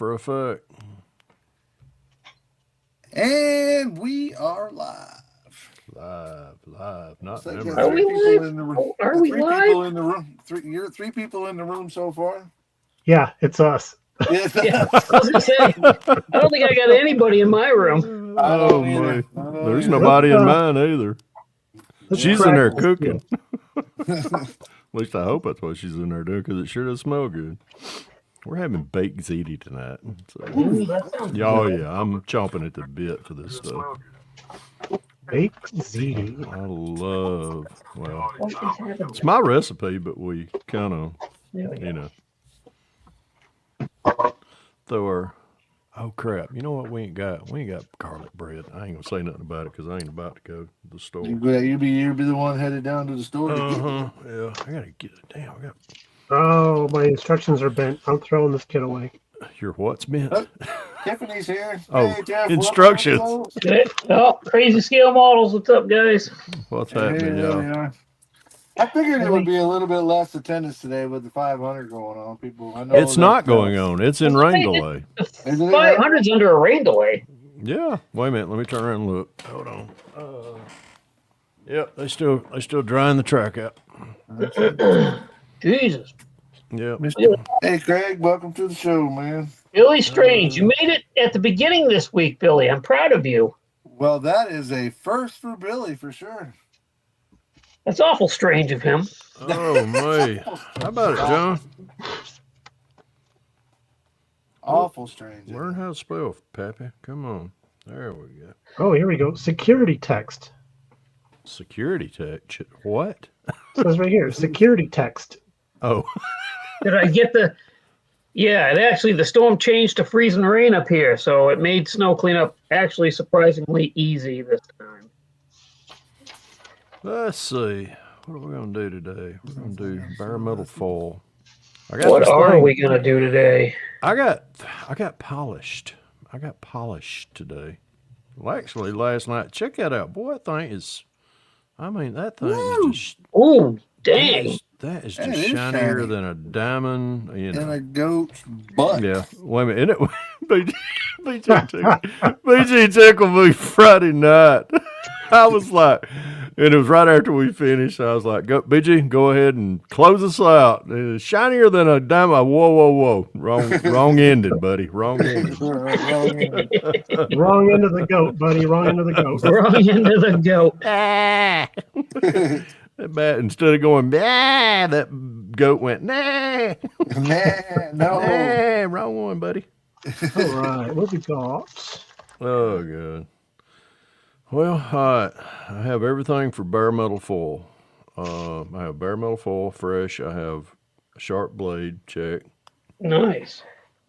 for effect. And we are live. Live. Not So memory. Are we live? Are we three live? people in the room. You're three people in the room so far. Yeah, it's us. Yes. Yeah, I was gonna say, I don't think I got anybody in my room. I don't my. either. I don't There's either. nobody in mine either. Let's She's in there practice, cooking. At least I hope that's what she's in there doing, because it sure does smell good. We're having baked ziti tonight. So. Ooh, that sounds Oh, good. yeah. I'm chomping at the bit for this stuff. Baked ziti. I love, well, Something's happening. it's my recipe, but we kind of, There we go. you know, throw our, oh crap, you know what we ain't got? We ain't got garlic bread. I ain't gonna say nothing about it because I ain't about to go to the store. You be the one headed down to the store. To get it. Yeah, I gotta get it. Damn, I got Oh, my instructions are bent. I'm throwing this kid away. your what's meant. Oh, Tiffany's here. Oh, Hey, Jeff, instructions. welcome. Good. Oh, crazy scale models. What's up, guys? What's Hey, happening, there we y'all? are. I figured it would be a little bit less attendance today with the 500 going on. People, I know It's that, not going on. It's in rain delay. Isn't it? 500's under a rain delay. Yeah. Wait a minute. Let me turn around and look. Hold on. Yep. They still drying the track out. Jesus. Yep. Hey, Craig, welcome to the show, man. Billy Strange, you made it at the beginning this week, Billy. I'm proud of you. Well, that is a first for Billy for sure. That's awful strange of him. Oh my. How about it, John? Awful strange. Learn how to spell, Pappy. Come on. There we go. Oh, here we go. Security text. Security tech. What? It says right here, security text. Oh. Did I get the? Yeah, the storm changed to freezing rain up here, so it made snow cleanup actually surprisingly easy this time. Let's see. What are we gonna do today? We're gonna do bare metal fall. What are we gonna do today? I got polished. I got polished today. Well, actually, last night. Check that out, boy. That thing is. I mean, that thing is just. Ooh, dang! That is That just is shinier shiny. than a diamond. You know. And a goat's butt. Yeah. Wait a minute. BG tickled me Friday night. I was like, and it was right after we finished. I was like, "Go, BG, go ahead and close us out." It's shinier than a diamond. Whoa. Wrong ending, buddy. Wrong ending. Wrong end of the goat, buddy. Wrong end of the goat. Wrong into the goat. That bat, instead of going, nah, that goat went, nah. Man, no. Nah, wrong one, buddy. All right, what we got? Oh, good. Well, all right. I have everything for bare metal foil. I have bare metal foil, fresh. I have a sharp blade, check. Nice.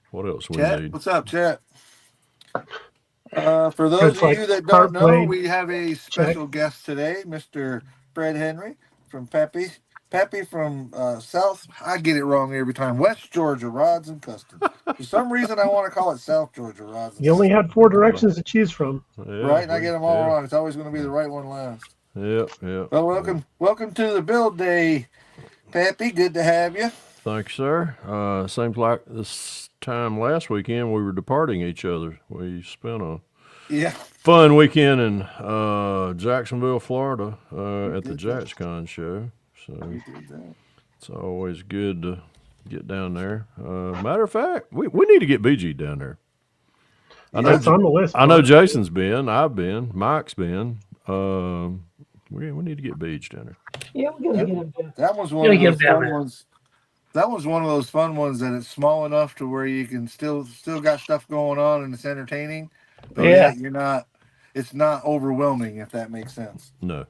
What else we Chat, need? what's up, chat? For those of you that don't know, we have a special guest today, Mr. Fred Henry from Peppy. Peppy from South, I get it wrong every time, West Georgia Rods and Customs. For some reason, I want to call it South Georgia Rods and You only had 4 directions to choose from. Yeah, right? And I get them all wrong. It's always going to be the right one last. Yep. Well, welcome to the build day, Peppy. Good to have you. Thanks, sir. Seems like this time last weekend we were departing each other. We spent a fun weekend in Jacksonville, Florida, at the JacksCon show. So it's always good to get down there. Matter of fact, we need to get BG down there. That's on the list. I know Jason's been. I've been. Mike's been. We need to get Beach down there. Yeah, we gotta get him down. That was one of those fun ones. That was one of those fun ones that it's small enough to where you can still got stuff going on and it's entertaining. But it's not overwhelming, if that makes sense. No.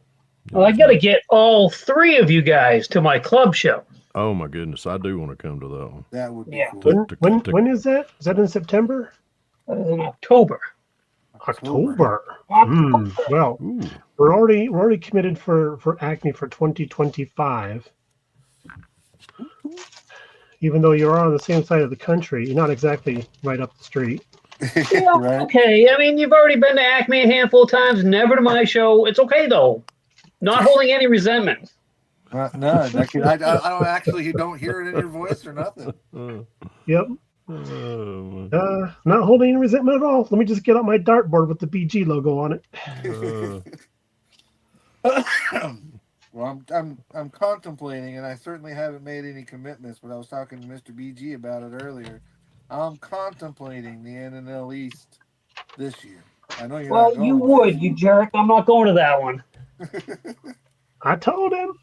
Well, I gotta get all 3 of you guys to my club show. Oh my goodness, I do want to come to that one. That would be cool. When is that? Is that in September? In October. Well, we're already committed for Acme for 2025. Even though you're on the same side of the country, you're not exactly right up the street. Yeah, right. Okay. I mean, you've already been to Acme a handful of times, never to my show. It's okay though. Not holding any resentment. No, I don't actually. You don't hear it in your voice or nothing. Yep. Not holding any resentment at all. Let me just get out my dartboard with the BG logo on it. Well, I'm contemplating, and I certainly haven't made any commitments. But I was talking to Mr. BG about it earlier. I'm contemplating the NNL East this year. I know you're not going. You would, you jerk. I'm not going to that one. I told him.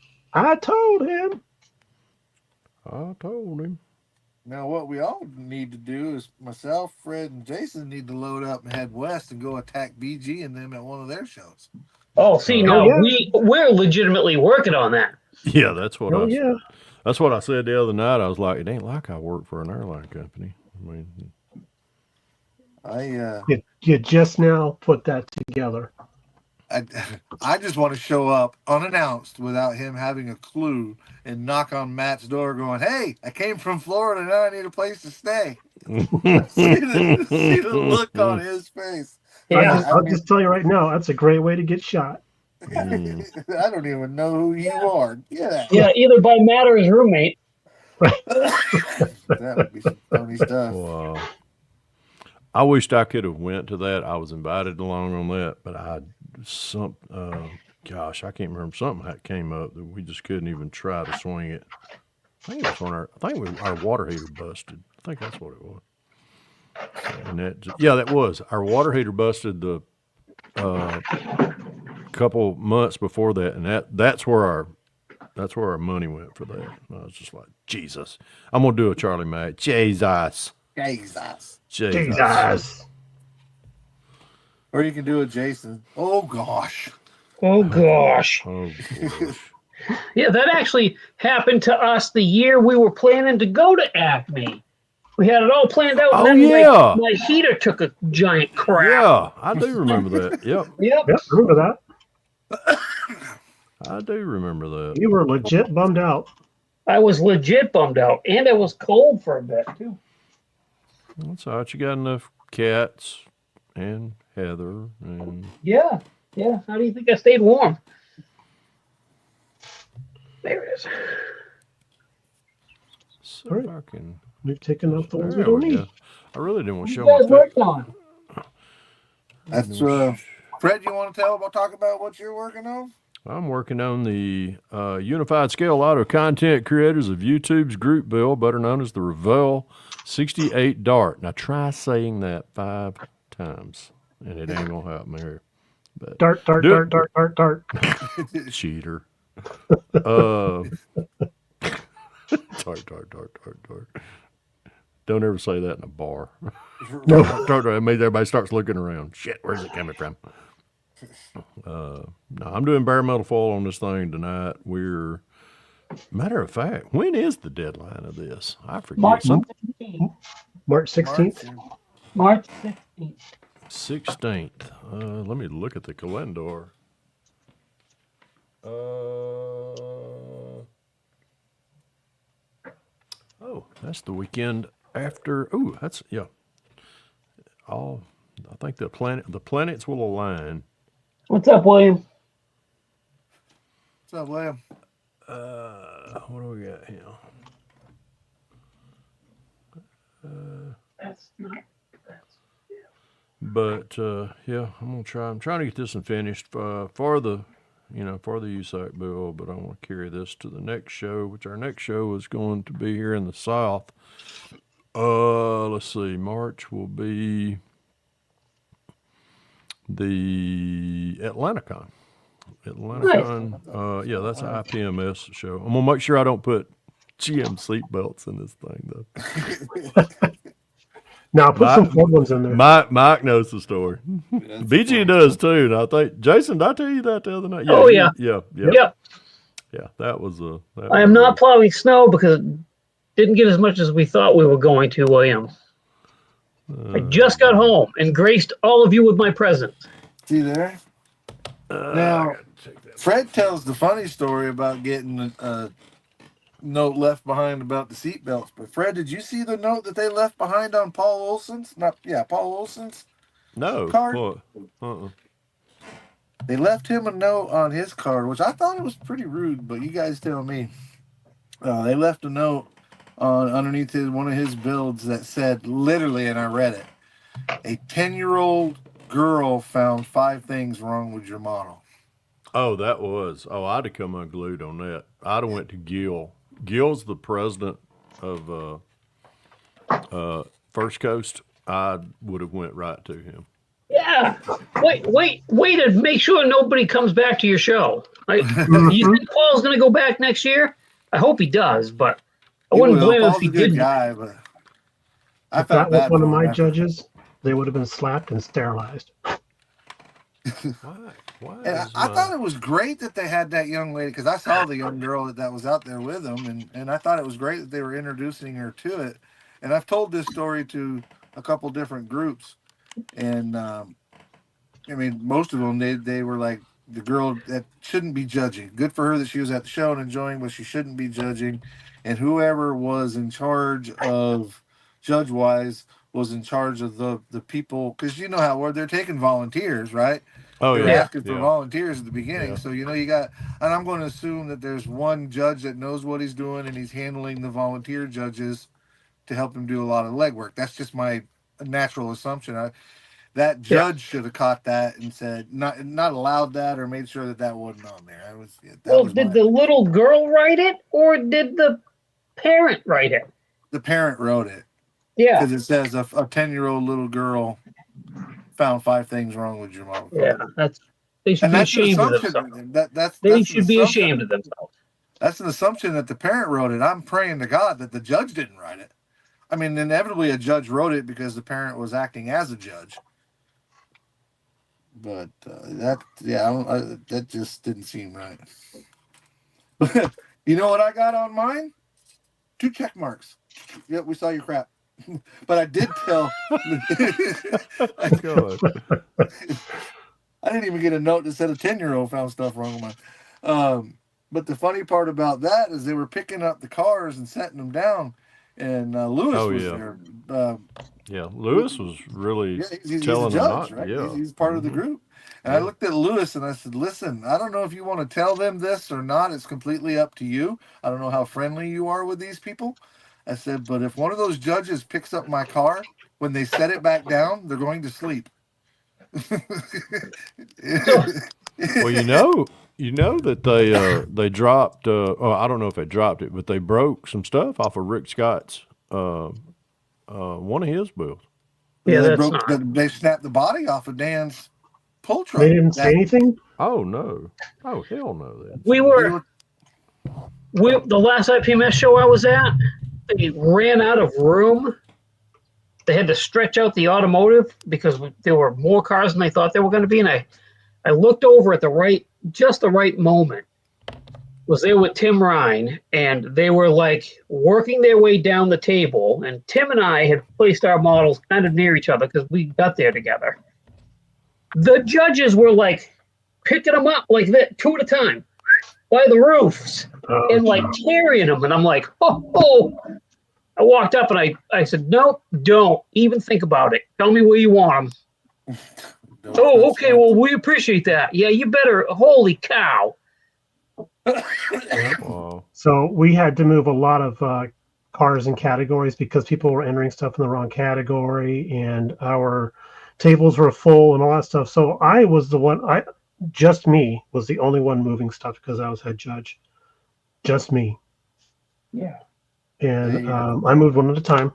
Now, what we all need to do is myself, Fred, and Jason need to load up and head west and go attack BG and them at one of their shows. Oh, see, we're legitimately working on that. Yeah, that's what that's what I said the other night. I was like, it ain't like I work for an airline company. I mean, you just now put that together. I just want to show up unannounced without him having a clue and knock on Matt's door going, "Hey, I came from Florida. Now I need a place to stay." see the look on his face. Yeah, I'll just tell you right now, that's a great way to get shot. I don't even know who you are. Yeah, either by Matt or his roommate. That would be some funny stuff. Wow. I wished I could have went to that. I was invited along on that, but I can't remember, something that came up that we just couldn't even try to swing it. I think it was our water heater busted. I think that's what it was. And that was our water heater busted the couple months before that, and that's where our money went for that. And I was just like, Jesus, I'm gonna do a Charlie Mack. Jesus. Or you can do a Jason. Oh gosh. Yeah, that actually happened to us the year we were planning to go to Acme. We had it all planned out. My heater took a giant crap. Yeah, I do remember that. Yep. Yep, remember that. I do remember that. You were legit bummed out. I was legit bummed out, and it was cold for a bit too. That's all right. You got enough cats and Heather and yeah. How do you think I stayed warm? There it is. So right. We've taken off the ones we don't need. I really didn't want to show you guys worked on. That's Fred. You want to talk about what you're working on? I'm working on the Unified Scale Auto Content Creators of YouTube's group bill, better known as the Revell 68 Dart. Now try saying that 5 times, and it ain't gonna happen here. But dart. Cheater. Dart. Don't ever say that in a bar. No. It means everybody starts looking around. Shit, where's it coming from? No, I'm doing bare metal foil on this thing tonight. Matter of fact, when is the deadline of this? I forget. March 16th. March 16th. 16th. Let me look at the calendar. That's the weekend after. I think the planets will align. What's up, William? What's up, William? What do we got here? I'm trying to get this one finished for the USAC bill, but I want to carry this to the next show, which our next show is going to be here in the South. Let's see, March will be the Atlanticon. Nice. That's an IPMS show. I'm gonna make sure I don't put GM seat belts in this thing though. Now put some fun ones in there. Mike knows the story. BG does too. And I think Jason, did I tell you that the other night? Yeah, Yeah, that was I am not plowing snow because it didn't get as much as we thought we were going to, William. I just got home and graced all of you with my presents. See there? Now, Fred tells the funny story about getting a note left behind about the seatbelts. But Fred, did you see the note that they left behind on Paul Olson's? Paul Olson's card? No. They left him a note on his card, which I thought it was pretty rude, but you guys tell me. They left a note underneath one of his builds that said literally, and I read it: a 10-year-old girl found 5 things wrong with your model. Oh, that was. Oh, I'd have come unglued on that. I'd have went to Gil. Gil's the president of First Coast. I would have went right to him. Yeah. Wait to make sure nobody comes back to your show. You think Paul's going to go back next year? I hope he does, but I wouldn't blame him if he didn't. Guy, but I if that was one of my judges, they would have been slapped and sterilized. Why I thought it was great that they had that young lady, because I saw the young girl that was out there with them, and I thought it was great that they were introducing her to it. And I've told this story to a couple different groups, and I mean, most of them they were like, the girl that shouldn't be judging. Good for her that she was at the show and enjoying, but she shouldn't be judging. And whoever was in charge of judge-wise was in charge of the people, because you know how they're taking volunteers, right? Oh, they're yeah. asking for volunteers at the beginning. Yeah. So, you got, and I'm going to assume that there's one judge that knows what he's doing and he's handling the volunteer judges to help him do a lot of legwork. That's just my natural assumption. That judge should have caught that and said, not allowed that, or made sure that wasn't on there. Did the little girl write it, or did the parent write it? The parent wrote it. Yeah. Because it says a 10-year-old little girl found 5 things wrong with your mom. Yeah, they should be ashamed of themselves. They should be ashamed of themselves. That's an assumption that the parent wrote it. I'm praying to God that the judge didn't write it. I mean, inevitably a judge wrote it because the parent was acting as a judge. But that just didn't seem right. You know what I got on mine? 2 check marks. Yep, we saw your crap. But I did tell. I didn't even get a note that said a 10-year-old found stuff wrong with mine. But the funny part about that is they were picking up the cars and setting them down, and Lewis was there. Lewis was really he's telling a judge, them right? Yeah. He's part of the group. And I looked at Lewis and I said, listen, I don't know if you want to tell them this or not. It's completely up to you. I don't know how friendly you are with these people. I said, but if one of those judges picks up my car, when they set it back down, they're going to sleep. Well, you know that they dropped. I don't know if they dropped it, but they broke some stuff off of Rick Scott's one of his bills. Yeah, they snapped the body off of Dan's pull truck. They didn't say anything. Oh no! Oh hell no! The last IPMS show I was at, they ran out of room. They had to stretch out the automotive because there were more cars than they thought there were going to be. And I looked over at just the right moment. Was there with Tim Ryan, and they were like working their way down the table. And Tim and I had placed our models kind of near each other because we got there together. The judges were like picking them up like that, 2 at a time, by the roofs, and like carrying them. And I'm like, oh. I walked up and I said, nope, don't even think about it. Tell me where you want them. Oh, okay. Well, we appreciate that. Yeah, you better. Holy cow. So we had to move a lot of cars and categories because people were entering stuff in the wrong category, and our tables were full and all that stuff. So I was the one. Just me was the only one moving stuff because I was head judge. Just me. Yeah. And I moved one at a time.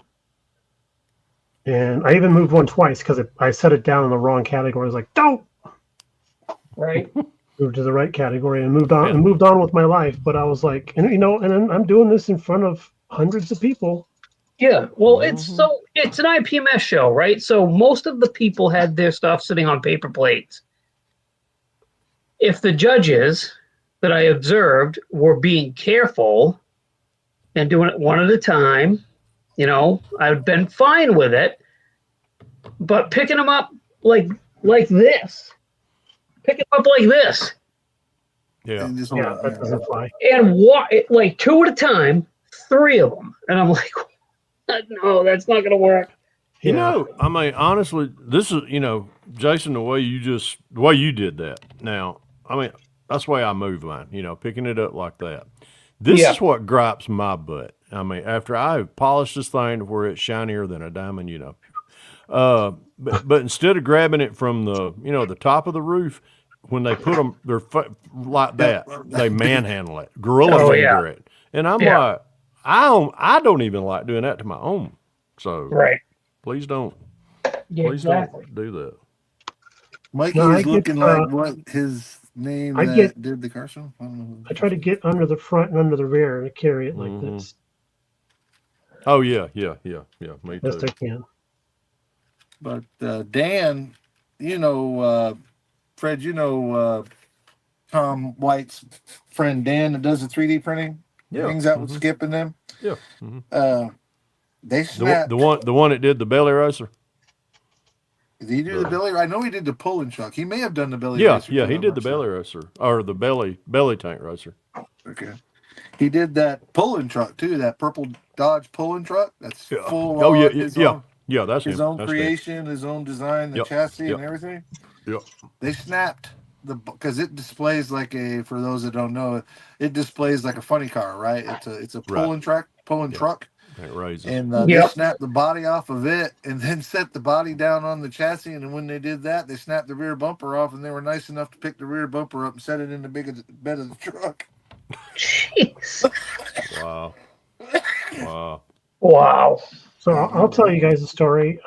And I even moved one twice because I set it down in the wrong category. I was like, don't! Right. Moved to the right category and moved on with my life. But I was like, and then I'm doing this in front of hundreds of people. Yeah. Well, it's an IPMS show, right? So most of the people had their stuff sitting on paper plates. If the judges that I observed were being careful and doing it one at a time, I've been fine with it. But picking them up like this, Yeah, that doesn't fly. And like 2 at a time, 3 of them, and I'm like, no, that's not going to work. I mean, honestly, this is Jason, the way you did that. Now, I mean, that's the way I move mine. Picking it up like that. This is what gripes my butt. I mean, after I polished this thing to where it's shinier than a diamond, but instead of grabbing it from the top of the roof, when they put them, they're like that. They manhandle it, gorilla finger it, and I'm like, I don't even like doing that to my own. So please don't, don't do that. Mikey is looking like what his name did the car show. I try to get under the front and under the rear and carry it like this. Oh yeah, me too. Best I can. But Dan, Fred, Tom White's friend Dan that does the 3D printing. Yeah, hangs out with Skip and them. Yeah. They snapped. The one that did the belly racer. Did he do the belly? I know he did the pulling truck. He may have done the belly racer. Yeah, he did the belly racer or the belly tank racer. Okay. He did that pulling truck too. That purple Dodge pulling truck. That's full. Oh yeah. That's his him. own creation, his own design, the chassis and everything. Yep. They snapped because it displays like for those that don't know, it displays like a funny car, right? It's a pulling truck. It raises. And they snapped the body off of it and then set the body down on the chassis. And when they did that, they snapped the rear bumper off, and they were nice enough to pick the rear bumper up and set it in the bed of the truck. Jeez. Wow. So I'll tell you guys a story.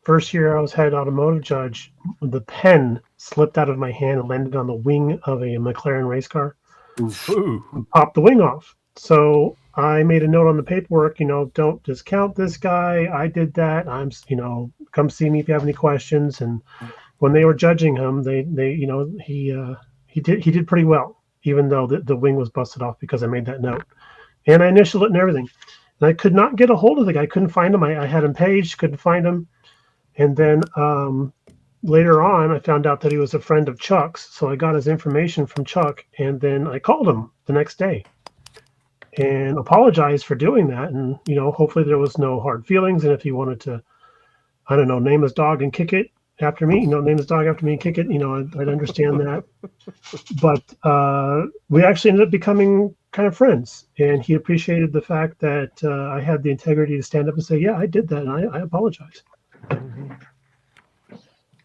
First year I was head automotive judge, the pen slipped out of my hand and landed on the wing of a McLaren race car. Ooh. Popped the wing off. So I made a note on the paperwork, don't discount this guy. I did that. I'm, come see me if you have any questions. And when they were judging him, he did pretty well, even though the wing was busted off because I made that note. And I initialed it and everything. And I could not get a hold of the guy. Couldn't find him. I had him paged, couldn't find him. And then later on, I found out that he was a friend of Chuck's. So I got his information from Chuck, and then I called him the next day and apologized for doing that. And, hopefully there was no hard feelings. And if he wanted to, I don't know, name his dog and kick it after me, name his dog after me and kick it, I'd understand that. But we actually ended up becoming kind of friends. And he appreciated the fact that I had the integrity to stand up and say, yeah, I did that. And I apologize.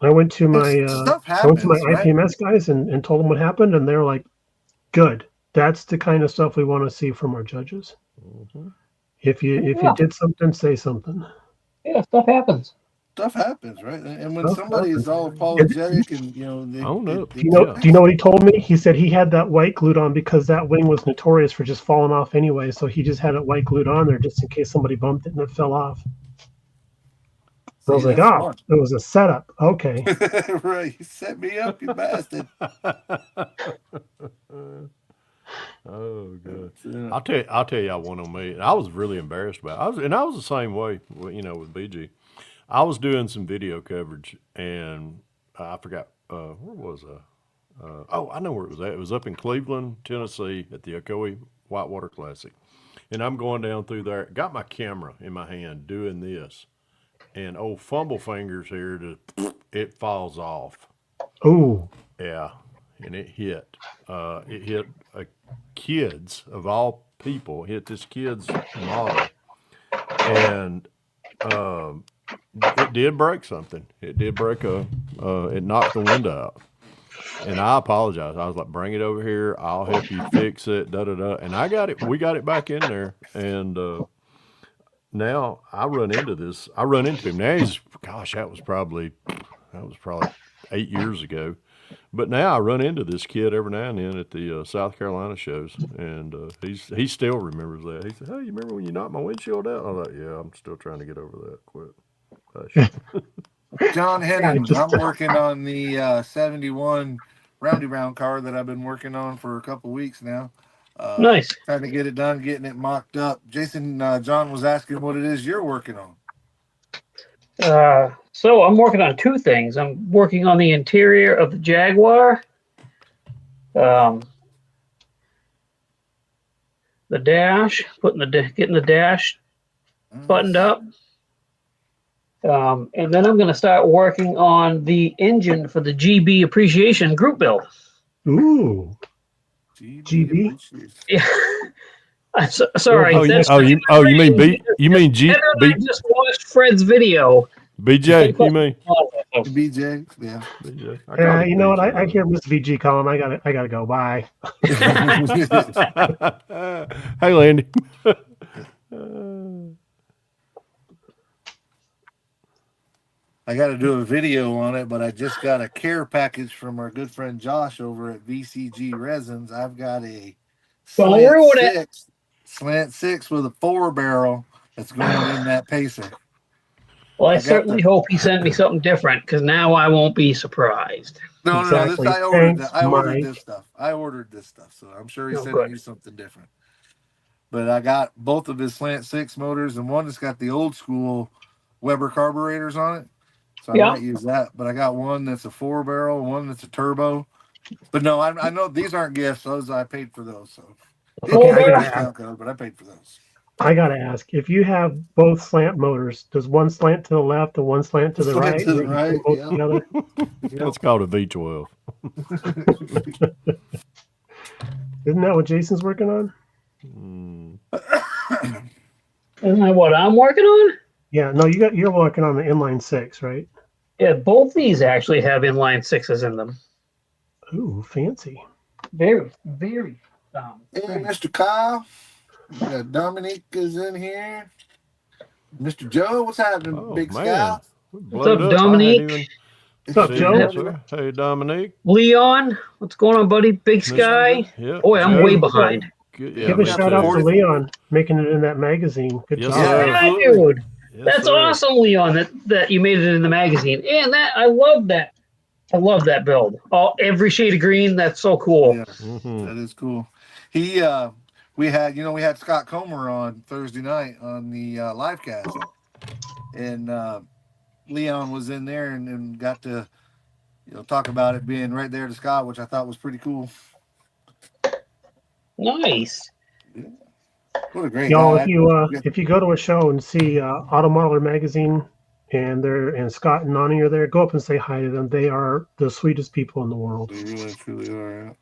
I went to my IPMS guys and told them what happened. And they're like, good. That's the kind of stuff we want to see from our judges. Mm-hmm. If you did something, say something. Yeah, stuff happens. Stuff happens, right? And when somebody is all apologetic and do you know what he told me? He said he had that white glued on because that wing was notorious for just falling off anyway. So he just had it white glued on there just in case somebody bumped it and it fell off. So I was like, it was a setup. Okay. Right. You set me up, you bastard. Oh, good. I'll tell you one on me. I was really embarrassed about it. I was the same way, with BG. I was doing some video coverage, and I forgot, where was I? I know where it was at. It was up in Cleveland, Tennessee at the Ocoee Whitewater Classic. And I'm going down through there, got my camera in my hand doing this. And old fumble fingers here, it falls off. Oh. Yeah. And it hit a kid's, of all people, hit this kid's model. And it did break something. It did break it knocked the window out. And I apologize. I was like, bring it over here. I'll help you fix it, da-da-da. And we got it back in there. And now I run into him. Now that was probably 8 years ago. But now I run into this kid every now and then at the South Carolina shows, and he still remembers that. He said, "Hey, you remember when you knocked my windshield out?" I was like, "Yeah, I'm still trying to get over that. Quit." John Henning, I'm working on the 71 roundy round car that I've been working on for a couple weeks now. Nice. Trying to get it done, getting it mocked up. Jason, John was asking what it is you're working on. So I'm working on two things. I'm working on the interior of the Jaguar, the dash, getting the dash buttoned up, and then I'm going to start working on the engine for the GB Appreciation group build. Ooh, GB. Yeah. Sorry. You mean Heather and I just watched Fred's video. BJ, you mean? BJ, yeah. BJ. Yeah, you know what? I hear Miss VG calling. I gotta go. Bye. Hey, Landy. I got to do a video on it, but I just got a care package from our good friend Josh over at VCG Resins. I've got a slant six with a 4-barrel that's going in that Pacer. Well, I certainly hope he sent me something different, because now I won't be surprised. No. I ordered this stuff. So I'm sure he sent you something different. But I got both of his slant six motors, and one that's got the old school Weber carburetors on it. So I might use that. But I got one that's a 4-barrel, one that's a turbo. But no, I know these aren't gifts. Those I paid for those. So but I paid for those. I gotta ask, if you have both slant motors, does one slant to the left and one slant to the right? To the right, together? That's called a V12. Isn't that what Jason's working on? Isn't that what I'm working on? Yeah, no, you're working on the inline 6, right? Yeah, both these actually have inline 6s in them. Ooh, fancy. Very, very. Hey, Mr. Kyle. Dominique is in here. Mr. Joe, what's happening, Big Scout? What's up, Dominique? What's up, Joe? Hey, Dominique. Leon, what's going on, buddy? Big Sky. Yeah. Boy, I'm way behind. Give a shout out to Leon, making it in that magazine. Good job. Yeah, dude. That's awesome, Leon, that you made it in the magazine. And I love that. I love that build. Every shade of green. That's so cool. Yeah, that is cool. We had Scott Comer on Thursday night on the live cast, and Leon was in there and got to talk about it being right there to Scott, which I thought was pretty cool. Nice. Yeah. What a great y'all! guy. If you go to a show and see Auto Modeler magazine and Scott and Nani are there, go up and say hi to them. They are the sweetest people in the world. They really truly are. Yeah.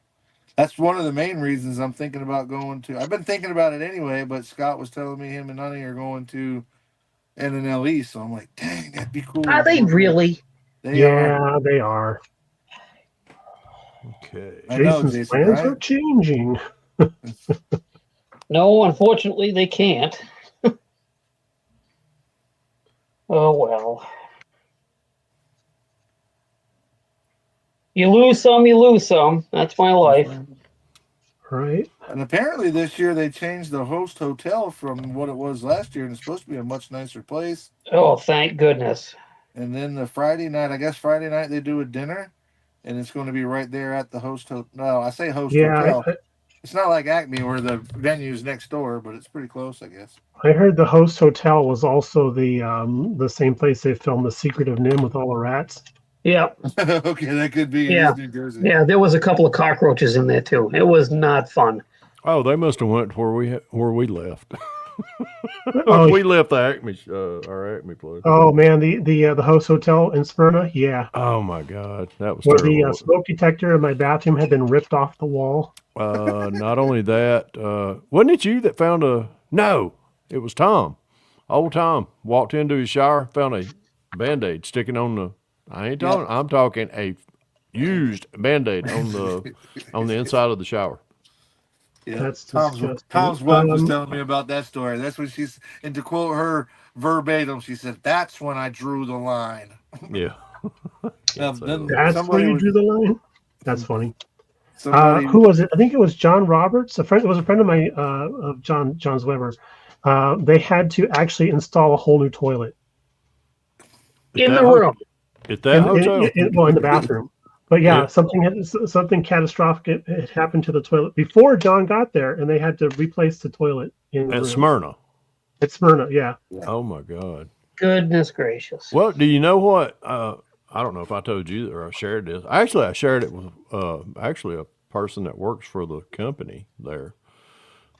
That's one of the main reasons I'm thinking about going to. I've been thinking about it anyway, but Scott was telling me him and Nani are going to NNLE, so I'm like, dang, that'd be cool. Are they really? They are. Okay. Jason's plans are changing. No, unfortunately, they can't. Oh, well. You lose some, you lose some. That's my life. Right. And apparently this year they changed the host hotel from what it was last year, and it's supposed to be a much nicer place. Oh, thank goodness. And then the Friday night they do a dinner, and it's going to be right there at the host hotel. No, I say host hotel. It's not like Acme where the venue's next door, but it's pretty close, I guess. I heard the host hotel was also the same place they filmed The Secret of Nim with all the rats. Yeah. Okay, that could be in New Jersey. Yeah, there was a couple of cockroaches in there too. It was not fun. Oh, they must have went where we left. We left the our Acme place. Oh man, the host hotel in Smyrna, yeah. Oh my God, that was where terrible. The smoke detector in my bathroom had been ripped off the wall. Not only that, wasn't it you that found No, it was Tom. Old Tom walked into his shower, found a Band-Aid sticking on the. I ain't talking. I'm talking a used Band-Aid on the inside of the shower. Yeah, that's Tom's wife was telling me about that story. That's when and to quote her verbatim, she said, "That's when I drew the line." Yeah. That's where you drew the line? That's funny. Who was it? I think it was John Roberts. It was a friend of mine, of John's Weber. They had to actually install a whole new toilet in the room. At that hotel? In the bathroom. But yeah, something catastrophic had happened to the toilet before John got there, and they had to replace the toilet in Smyrna. At Smyrna, yeah. Oh my God. Goodness gracious. Well, do you know what? I don't know if I told you or I shared this. Actually, I shared it with a person that works for the company there,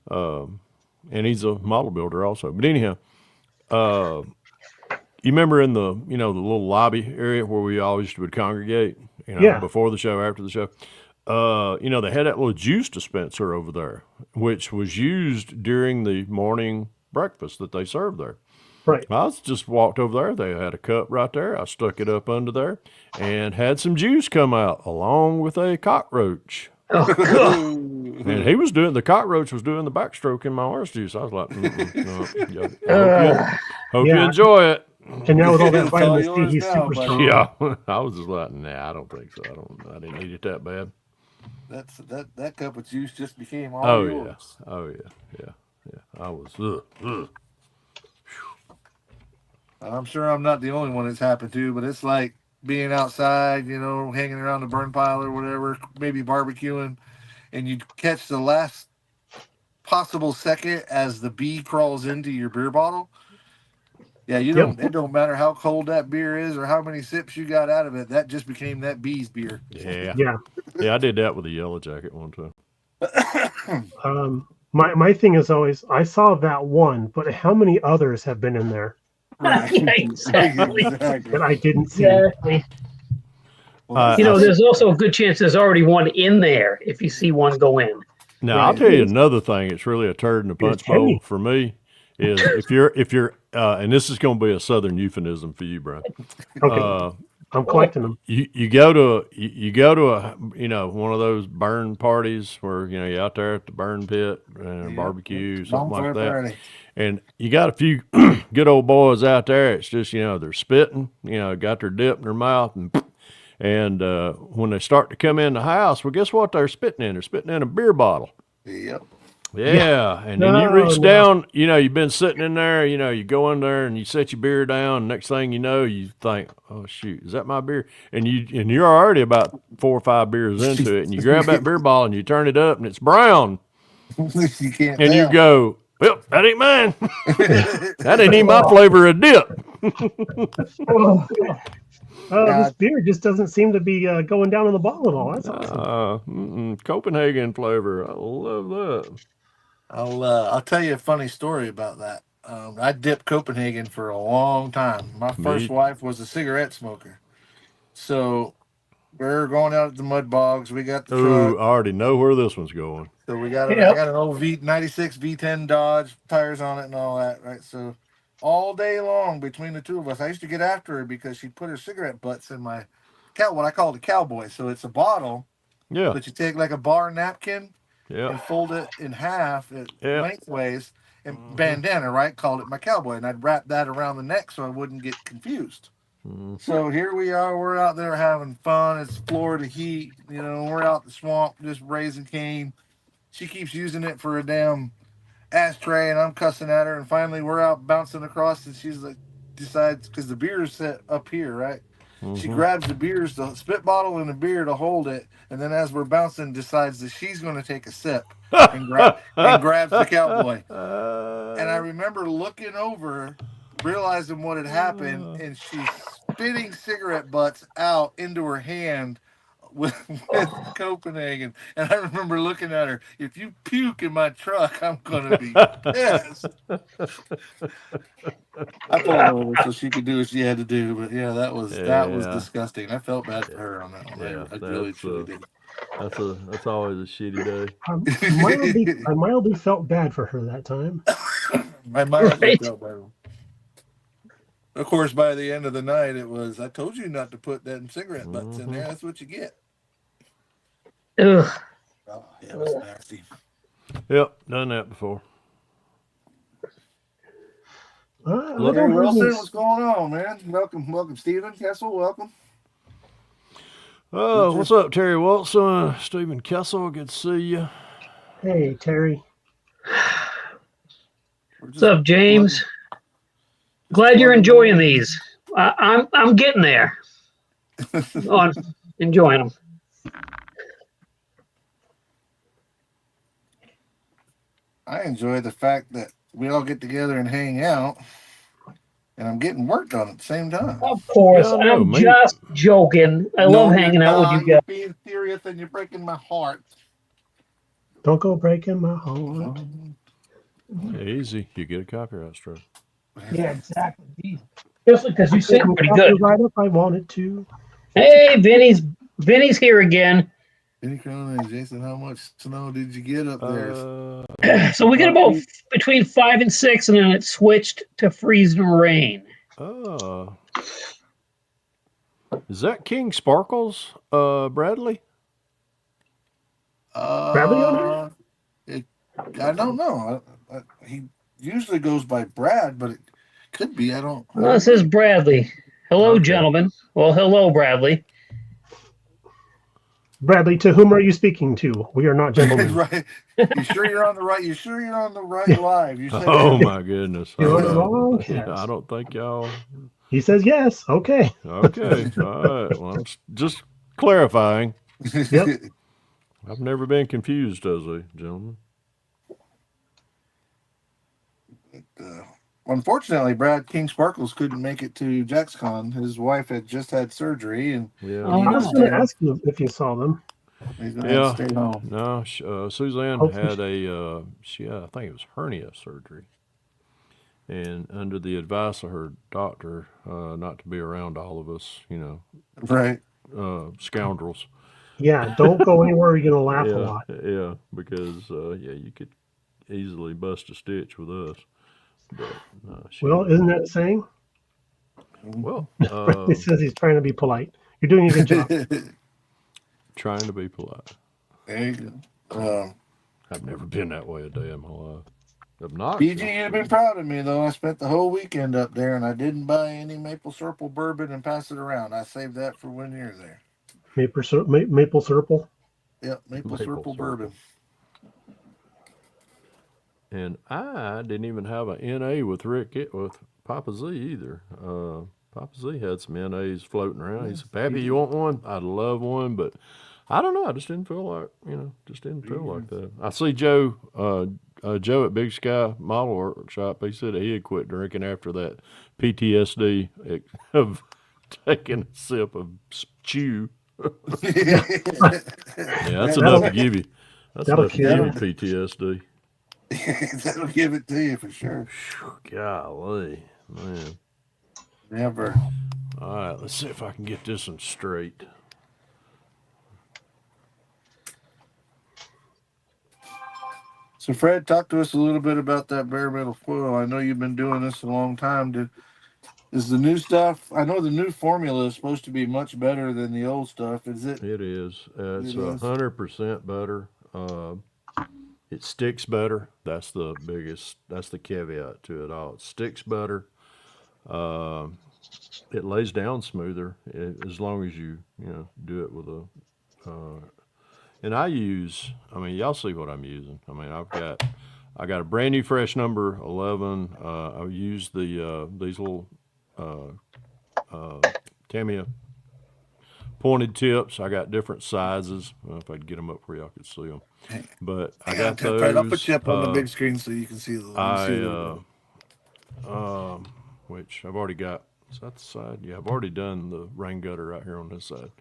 and he's a model builder also. But anyhow, you remember in the the little lobby area where we always would congregate, before the show, after the show. they had that little juice dispenser over there, which was used during the morning breakfast that they served there. Right. I just walked over there. They had a cup right there. I stuck it up under there and had some juice come out along with a cockroach. Oh, God. And the cockroach was doing the backstroke in my orange juice. I was like, no, hope you enjoy it. And now with all that It's all vitamin C, yours he's now, super buddy. strong. Yeah, I was just like, nah, I don't think so. I didn't eat it that bad. That cup of juice just became all yours. Yeah. I was. I'm sure I'm not the only one it's happened to, but it's like being outside, hanging around the burn pile or whatever, maybe barbecuing, and you catch the last possible second as the bee crawls into your beer bottle. Yeah, it don't matter how cold that beer is or how many sips you got out of it. That just became that bee's beer. Yeah. I did that with a Yellow Jacket one time. My thing is always, I saw that one, but how many others have been in there? Right. Yeah, exactly. That I didn't see. Exactly. There's also a good chance there's already one in there if you see one go in. Now, I'll tell you another thing. It's really a turd in the punch bowl for me. Is if you're and this is going to be a Southern euphemism for you, Brian. Okay. I'm collecting them. You go to a one of those burn parties where you're out there at the burn pit and barbecue, something like that. Party. And you got a few good old boys out there. It's just they're spitting, got their dip in their mouth, and when they start to come in the house, well, guess what they're spitting in? They're spitting in a beer bottle. Yep. Yeah, and then you reach down, you've been sitting in there, you go in there and you set your beer down. Next thing you know, you think, oh shoot, is that my beer? And you're already about 4 or 5 beers into it, and you grab that beer bottle and you turn it up and it's brown. You can't and tell. You go, well, that ain't mine. That ain't even my flavor of dip. This beer just doesn't seem to be going down in the bottle at all. That's awesome. Copenhagen flavor. I love that. I'll tell you a funny story about that. I dipped Copenhagen for a long time. My first wife was a cigarette smoker. So we're going out at the mud bogs. We got the truck. I already know where this one's going. So I got an old 96 V10 Dodge, tires on it and all that, right? So all day long between the two of us, I used to get after her because she'd put her cigarette butts in my what I call the cowboy. So it's a bottle, but you take like a bar napkin and fold it in half lengthways and bandana, right? Called it my cowboy. And I'd wrap that around the neck so I wouldn't get confused. So here we are. We're out there having fun. It's Florida heat. We're out in the swamp just raising cane. She keeps using it for a damn ashtray, and I'm cussing at her. And finally, we're out bouncing across, and she's like, decides, because the beer's set up here, right? She grabs the spit bottle and the beer to hold it, and then as we're bouncing, decides that she's going to take a sip and grabs the cowboy. And I remember looking over, realizing what had happened, and she's spitting cigarette butts out into her hand with Copenhagen. And I remember looking at her, if you puke in my truck, I'm going to be pissed. I pulled her over so she could do what she had to do. But that was disgusting. I felt bad for her on that one. I really, truly did. That's always a shitty day. I mildly felt bad for her that time. I mildly felt bad. Of course, by the end of the night, it was, I told you not to put that cigarette butts in there. That's what you get. Ugh. Oh, yeah, it was nasty. Yep, done that before. Larry Wilson, what's going on, man? Welcome, Stephen Kessel. Welcome. Oh, what's up, Terry Wilson? Stephen Kessel, good to see you. Hey, Terry. What's up, James? Glad you're enjoying these. I'm getting there. On enjoying them. I enjoy the fact that we all get together and hang out, and I'm getting work done at the same time. Of course, I'm just joking. I love hanging out with you guys. You're being serious, and you're breaking my heart. Don't go breaking my heart. Easy, you get a copyright strike. Yeah, exactly. Just because you sing pretty good. Right if I wanted to. Hey, Vinny's here again. Any Corona, Jason, how much snow did you get up there? So we get about between 5 and 6, and then it switched to freezing rain. Is that King Sparkles, Bradley? Bradley on I don't know. He usually goes by Brad, but it could be. I don't. Well, it says Bradley. Hello, gentlemen. Well, hello, Bradley. Bradley, to whom are you speaking to? We are not gentlemen. Right. You sure you're on the right? You sure you're on the right live? You said Oh my goodness! You're on the wrong cast. I don't think y'all. He says yes. Okay. Okay. All right. Well, I'm just clarifying. Yep. I've never been confused as a gentleman. Unfortunately, Brad King Sparkles couldn't make it to JacksCon. His wife had just had surgery, and Yeah. I was going to ask you if you saw them. He's gonna have to stay home. No, Suzanne had a I think it was hernia surgery, and under the advice of her doctor, not to be around all of us, Right. Scoundrels. Yeah, don't go anywhere you're going to laugh a lot. Yeah, because you could easily bust a stitch with us. But, isn't that the saying? Well, he says he's trying to be polite. You're doing a good job. Trying to be polite. There you go. I've never been that way a day in my life. Obnoxious. BG, you've been proud of me, though. I spent the whole weekend up there, and I didn't buy any maple syrup bourbon and pass it around. I saved that for when you're there. Maple syrup? Yep, maple syrup bourbon. And I didn't even have an NA with Papa Z either. Papa Z had some NAs floating around. He said, "Pappy, you want one? I'd love one, but I don't know. I just didn't feel like, like that." I see Joe at Big Sky Model Workshop. He said he had quit drinking after that PTSD of taking a sip of chew. Yeah, that's enough to give you. That's enough to give you PTSD. That'll give it to you for sure. Golly, man. Never. All right, let's see if I can get this one straight. So, Fred, talk to us a little bit about that bare metal foil. I know you've been doing this a long time. Is the new stuff? I know the new formula is supposed to be much better than the old stuff. Is it? It is. It's 100% better. It sticks better. That's the caveat to it all. It sticks better. It lays down smoother as long as you do it with a. And y'all see what I'm using. I got a brand new fresh number 11. I use these little Tamiya pointed tips. I got different sizes. I don't know if I'd get them up where y'all could see them. But I got those. I'll put you up on the big screen so you can see which I've already got. Is that the side? Yeah, I've already done the rain gutter right here on this side.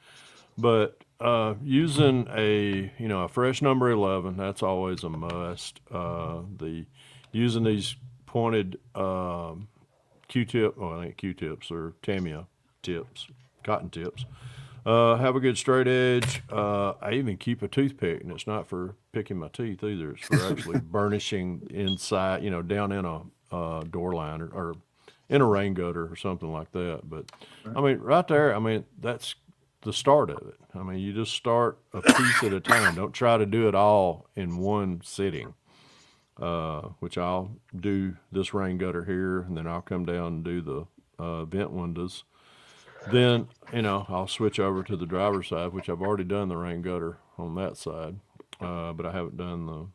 But using a fresh number 11, that's always a must. Using these pointed Q-tip, I think Q-tips or Tamiya tips, cotton tips. Have a good straight edge. I even keep a toothpick, and it's not for picking my teeth either. It's for actually burnishing inside, down in a door liner or in a rain gutter or something like that. But right there, that's the start of it. You just start a piece at a time. Don't try to do it all in one sitting. Which I'll do this rain gutter here, and then I'll come down and do the vent windows. Then, I'll switch over to the driver's side, which I've already done the rain gutter on that side, but I haven't done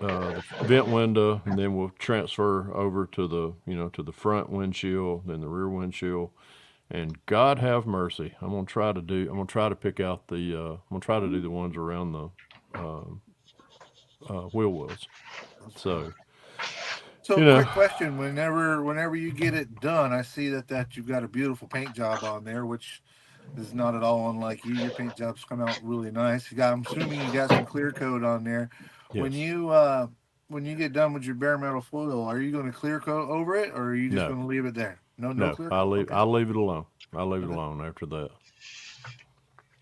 the vent window, and then we'll transfer over to the to the front windshield, then the rear windshield, and God have mercy, I'm gonna try to do the ones around the wheel wells. So quick question: whenever you get it done, I see that you've got a beautiful paint job on there, which is not at all unlike you. Your paint jobs come out really nice. I'm assuming you got some clear coat on there. Yes. When you get done with your bare metal foil, are you going to clear coat over it, or are you just going to leave it there? No clear coat? I'll leave it alone. I'll leave it alone after that.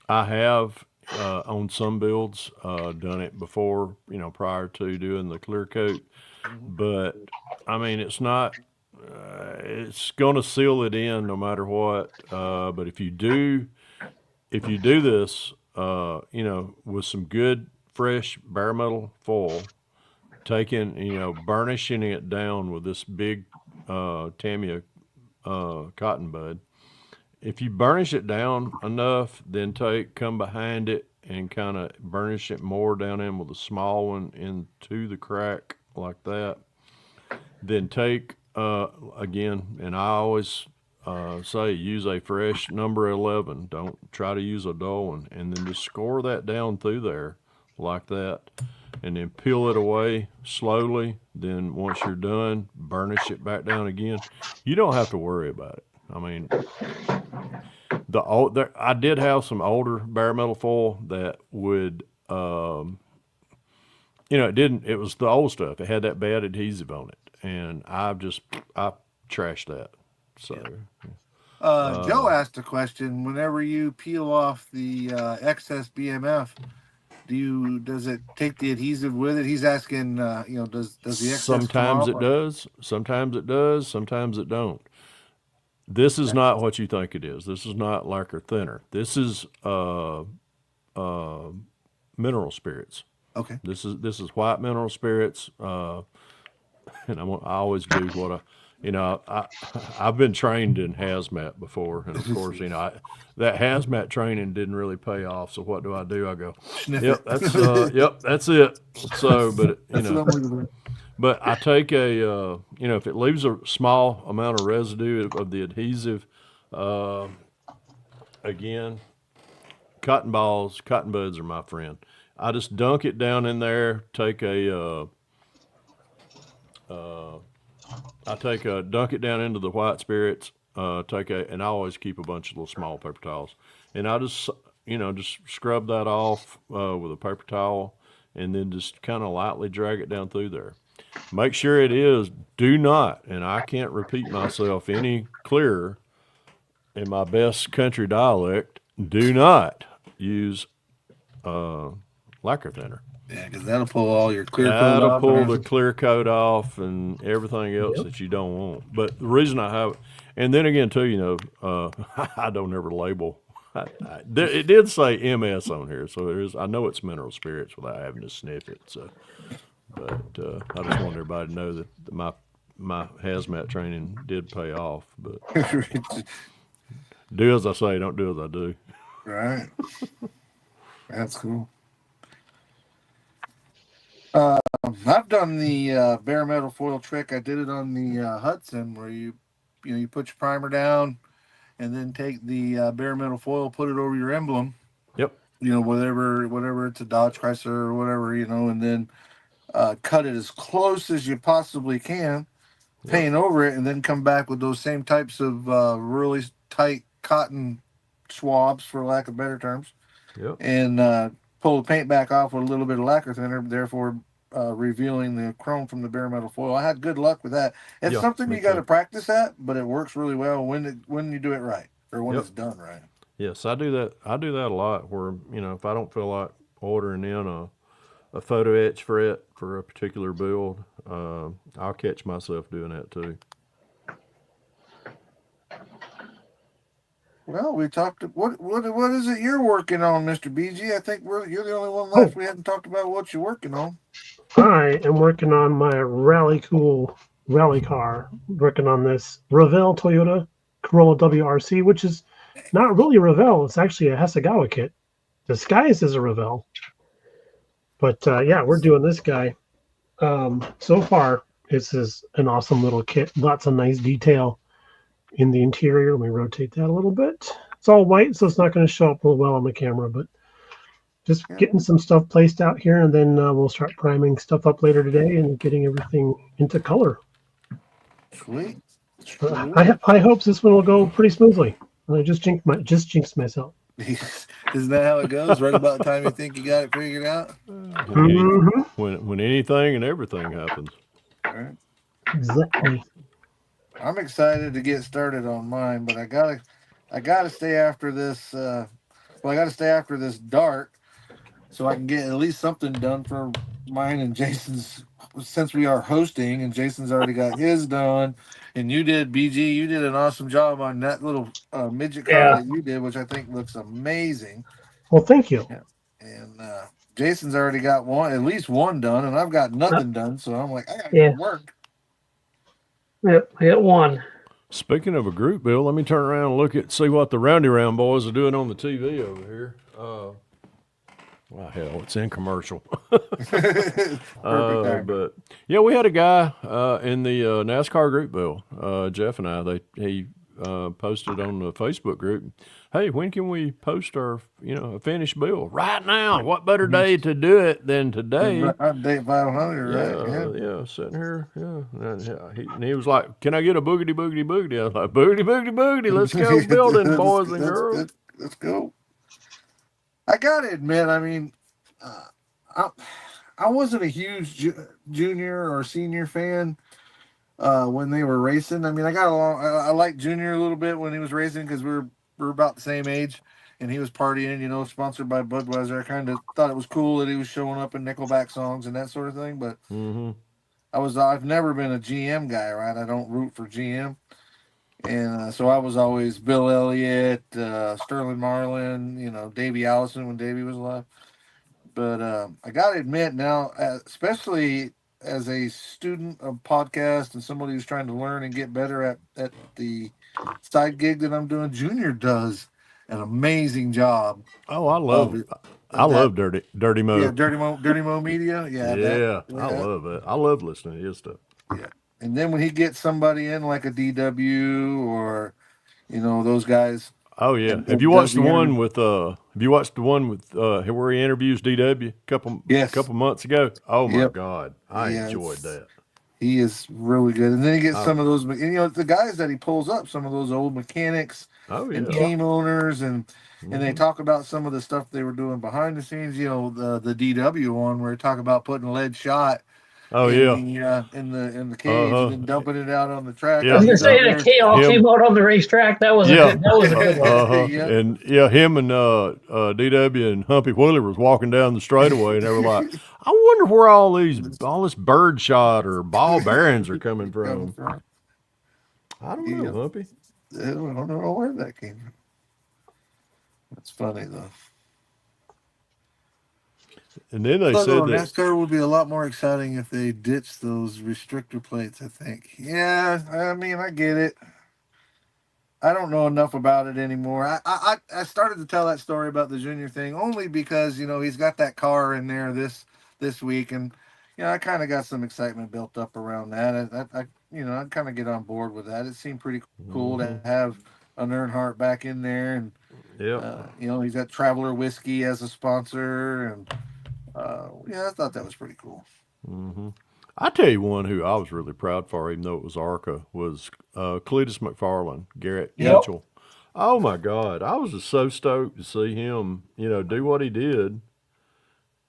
I have on some builds done it before, prior to doing the clear coat. But I mean, it's not. It's going to seal it in no matter what. But if you do this, with some good fresh bare metal foil, burnishing it down with this big Tamiya cotton bud. If you burnish it down enough, then come behind it and kind of burnish it more down in with a small one into the crack like that. Then take again, and I always say use a fresh number 11. Don't try to use a dull one, and then just score that down through there like that, and then peel it away slowly. Then once you're done, burnish it back down again. You don't have to worry about it. I mean, I did have some older bare metal foil that would, it was the old stuff. It had that bad adhesive on it, and I trashed that. So, Joe asked a question. Whenever you peel off the excess BMF, does it take the adhesive with it? He's asking, does the excess sometimes it does, sometimes it does, sometimes it don't. This is not what you think it is. This is not lacquer thinner. This is mineral spirits. Okay. This is white mineral spirits, and I always do what I've been trained in hazmat before, and of course, that hazmat training didn't really pay off. So what do? I go, that's it. So, but but I take if it leaves a small amount of residue of the adhesive, again, cotton buds are my friend. I just dunk it down in there, dunk it down into the white spirits, and I always keep a bunch of little small paper towels. And I just scrub that off with a paper towel, and then just kind of lightly drag it down through there. Make sure it is, do not, and I can't repeat myself any clearer in my best country dialect, do not use lacquer thinner. Yeah, because that'll pull all your clear coat off. That'll pull the clear coat off and everything else that you don't want. But the reason I have, and then again too, I don't ever label. It did say MS on here, so there is. I know it's mineral spirits without having to sniff it. So, but I just want everybody to know that my hazmat training did pay off. But do as I say, don't do as I do. Right. That's cool. I've done the bare metal foil trick. I did it on the Hudson, where you put your primer down, and then take the bare metal foil, put it over your emblem. Yep. Whatever it's a Dodge Chrysler or whatever, and then cut it as close as you possibly can, paint over it, and then come back with those same types of really tight cotton swabs, for lack of better terms. Yep. And pull the paint back off with a little bit of lacquer thinner, therefore revealing the chrome from the bare metal foil. I had good luck with that. It's something you got to practice at, but it works really well when you do it right, or when it's done right. Yes, I do that. I do that a lot. Where if I don't feel like ordering in a photo etch fret for a particular build, I'll catch myself doing that too. Well, we talked. What is it you're working on, Mr. BG? I think you're the only one left. We hadn't talked about what you're working on. I am working on my rally car. Working on this Revell Toyota Corolla WRC, which is not really a Revell. It's actually a Hasegawa kit, disguised as a Revell. But we're doing this guy. So far, this is an awesome little kit. Lots of nice detail in the interior. Let me rotate that a little bit. It's all white, so it's not going to show up real well on the camera, but just getting some stuff placed out here, and then we'll start priming stuff up later today and getting everything into color. Sweet. I hope this one will go pretty smoothly. I just jinxed myself. Isn't that how it goes? Right about the time you think you got it figured out? When anything and everything happens. All right. Exactly. I'm excited to get started on mine, but I gotta stay after this well, I got to stay after this dark so I can get at least something done for mine and Jason's, since we are hosting and Jason's already got his done. And you did, BG, you did an awesome job on that little midget car that you did, which I think looks amazing. Well, thank you. Yeah. And Jason's already got at least one done, and I've got nothing done. So I'm like, I got to go to work. Yep, I got one. Speaking of a group, Bill, let me turn around and see what the Roundy Round boys are doing on the TV over here. Well, hell, it's in commercial. But yeah, we had a guy in the NASCAR group, Bill, Jeff and I. He posted on the Facebook group, "Hey, when can we post our a finished bill? Right now. What better day to do it than today? Day 500, right? Yeah, sitting here. And he was like, "Can I get a boogity boogity boogity?" I was like, "Boogity boogity boogity. Let's go building, boys and girls. Let's go." I gotta admit, I mean, I wasn't a huge junior or senior fan when they were racing. I mean, I got along. I liked Junior a little bit when he was racing because we were about the same age, and he was partying. Sponsored by Budweiser. I kind of thought it was cool that he was showing up in Nickelback songs and that sort of thing. But I've never been a GM guy, right? I don't root for GM. And so I was always Bill Elliott, Sterling Marlin, Davey Allison when Davey was alive. But I got to admit now, especially as a student of podcast and somebody who's trying to learn and get better at the side gig that I'm doing, Junior does an amazing job. Oh, I love Dirty Mo. Yeah, Dirty Mo Media. Yeah, I love it. I love listening to his stuff. Yeah. And then when he gets somebody in like a DW or, those guys. Oh yeah. Have you watched the one with where he interviews DW a couple months ago? Oh my God. I enjoyed that. He is really good. And then he gets some of those, the guys that he pulls up, some of those old mechanics and team owners, and they talk about some of the stuff they were doing behind the scenes, the DW one where they talk about putting lead shot in the cage and then dumping it out on the track. I was gonna say the KO came out on the racetrack. That was a good one. And him and DW and Humpy Wheeler was walking down the straightaway, and they were like, "I wonder where all this bird shot or ball bearings are coming from." I don't know, Humpy. I don't know where that came from. That's funny though. And then they said that NASCAR would be a lot more exciting if they ditched those restrictor plates, I think. Yeah, I mean, I get it. I don't know enough about it anymore. I started to tell that story about the Junior thing only because, he's got that car in there this week, and, I kind of got some excitement built up around that. I'd kind of get on board with that. It seemed pretty cool to have an Earnhardt back in there, and, he's got Traveler Whiskey as a sponsor, and I thought that was pretty cool. I tell you one who I was really proud for, even though it was ARCA, was Cletus McFarland, Garrett Mitchell. Oh my God, I was just so stoked to see him, do what he did.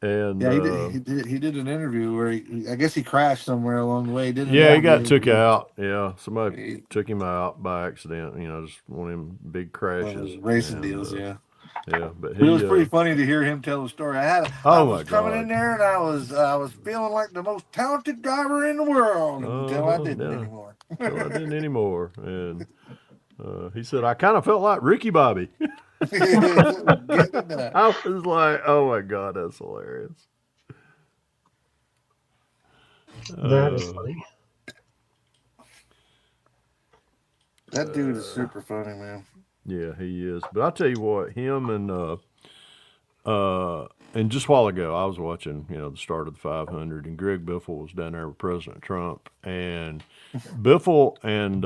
And he did an interview where I guess he crashed somewhere along the way. He got took out. Yeah, somebody took him out by accident. Just one of them big crashes, racing deals. Yeah, but it was pretty funny to hear him tell the story. I was coming in there and I was feeling like the most talented driver in the world until I didn't anymore. Until I didn't anymore, and he said I kind of felt like Ricky Bobby. I was like, oh my God, that's hilarious. That is funny. That dude is super funny, man. Yeah, he is. But I'll tell you what, him and just a while ago, I was watching, the start of the 500, and Greg Biffle was down there with President Trump, and Biffle and